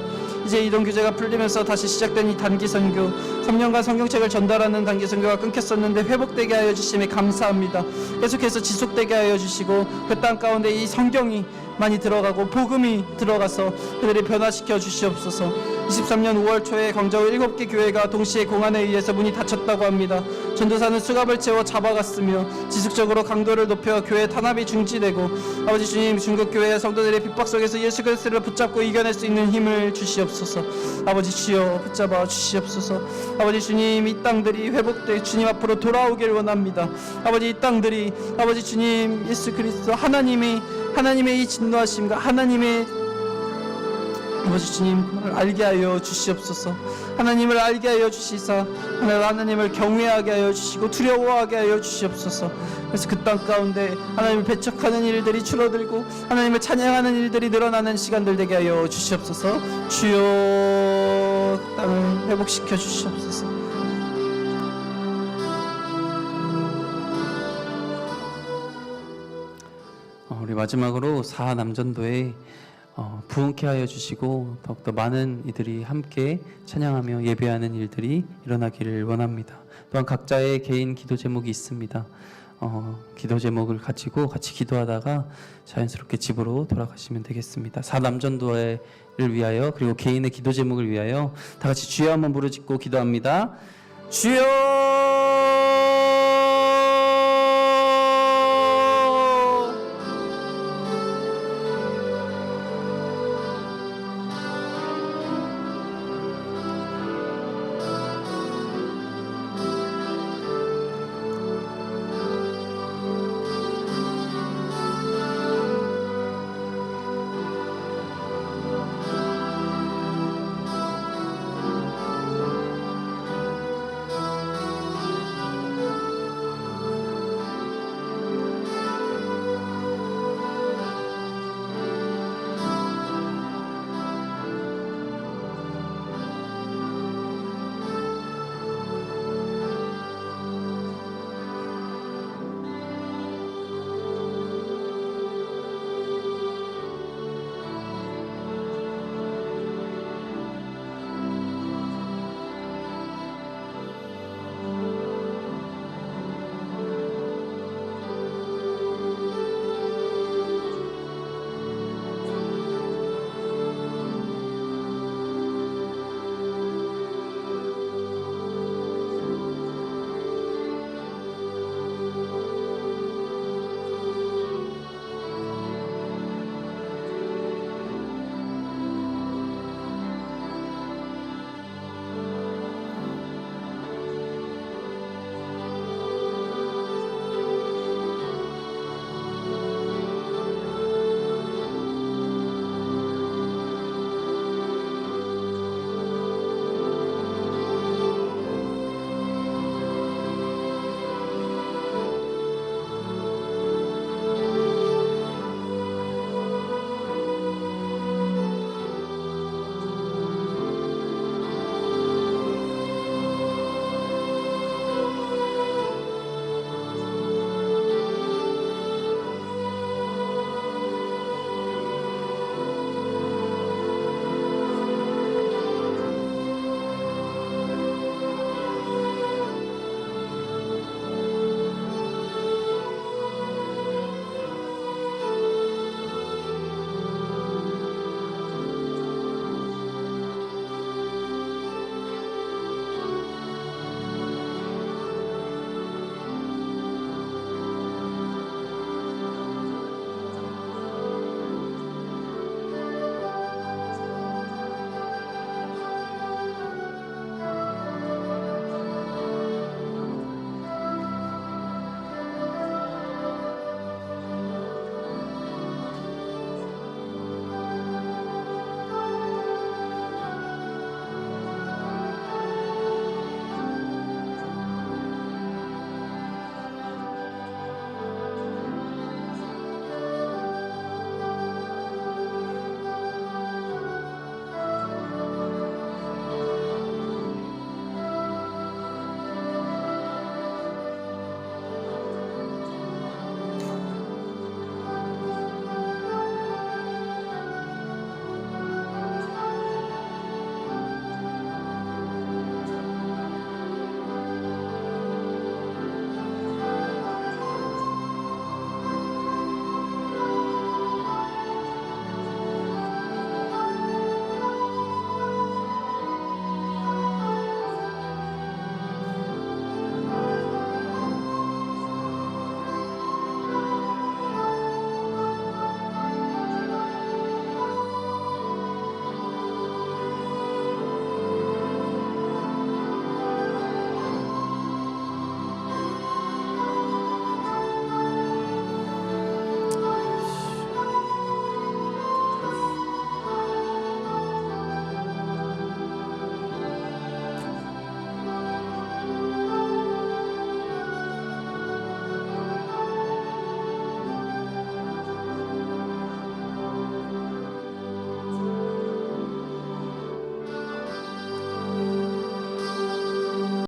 이제 이동 규제가 풀리면서 다시 시작된 이 단기 선교, 3년간 성경책을 전달하는 단기 선교가 끊겼었는데 회복되게 하여 주심에 감사합니다. 계속해서 지속되게 하여 주시고 그 땅 가운데 이 성경이 많이 들어가고 복음이 들어가서 그들을 변화시켜 주시옵소서. 23년 5월 초에 광저우 7개 교회가 동시에 공안에 의해서 문이 닫혔다고 합니다. 전도사는 수갑을 채워 잡아갔으며 지속적으로 강도를 높여 교회 탄압이 중지되고 아버지 주님, 중국 교회의 성도들의 핍박 속에서 예수 그리스도를 붙잡고 이겨낼 수 있는 힘을 주시옵소서. 아버지 주여, 붙잡아 주시옵소서. 아버지 주님, 이 땅들이 회복돼 주님 앞으로 돌아오길 원합니다. 아버지, 이 땅들이 아버지 주님, 예수 그리스도 하나님의 이 진노하심과 하나님의 아버지 주님을 알게 하여 주시옵소서. 하나님을 알게 하여 주시사 하나님을 경외하게 하여 주시고 두려워하게 하여 주시옵소서. 그래서 그 땅 가운데 하나님을 배척하는 일들이 줄어들고 하나님을 찬양하는 일들이 늘어나는 시간들 되게 하여 주시옵소서. 주여, 그 땅을 회복시켜 주시옵소서. 우리 마지막으로 사남전도에 부흥케 하여 주시고 더욱더 많은 이들이 함께 찬양하며 예배하는 일들이 일어나기를 원합니다. 또한 각자의 개인 기도 제목이 있습니다. 기도 제목을 가지고 같이 기도하다가 자연스럽게 집으로 돌아가시면 되겠습니다. 사남전도를 위하여 그리고 개인의 기도 제목을 위하여 다 같이 주여 한번 부르짖고 기도합니다. 주여,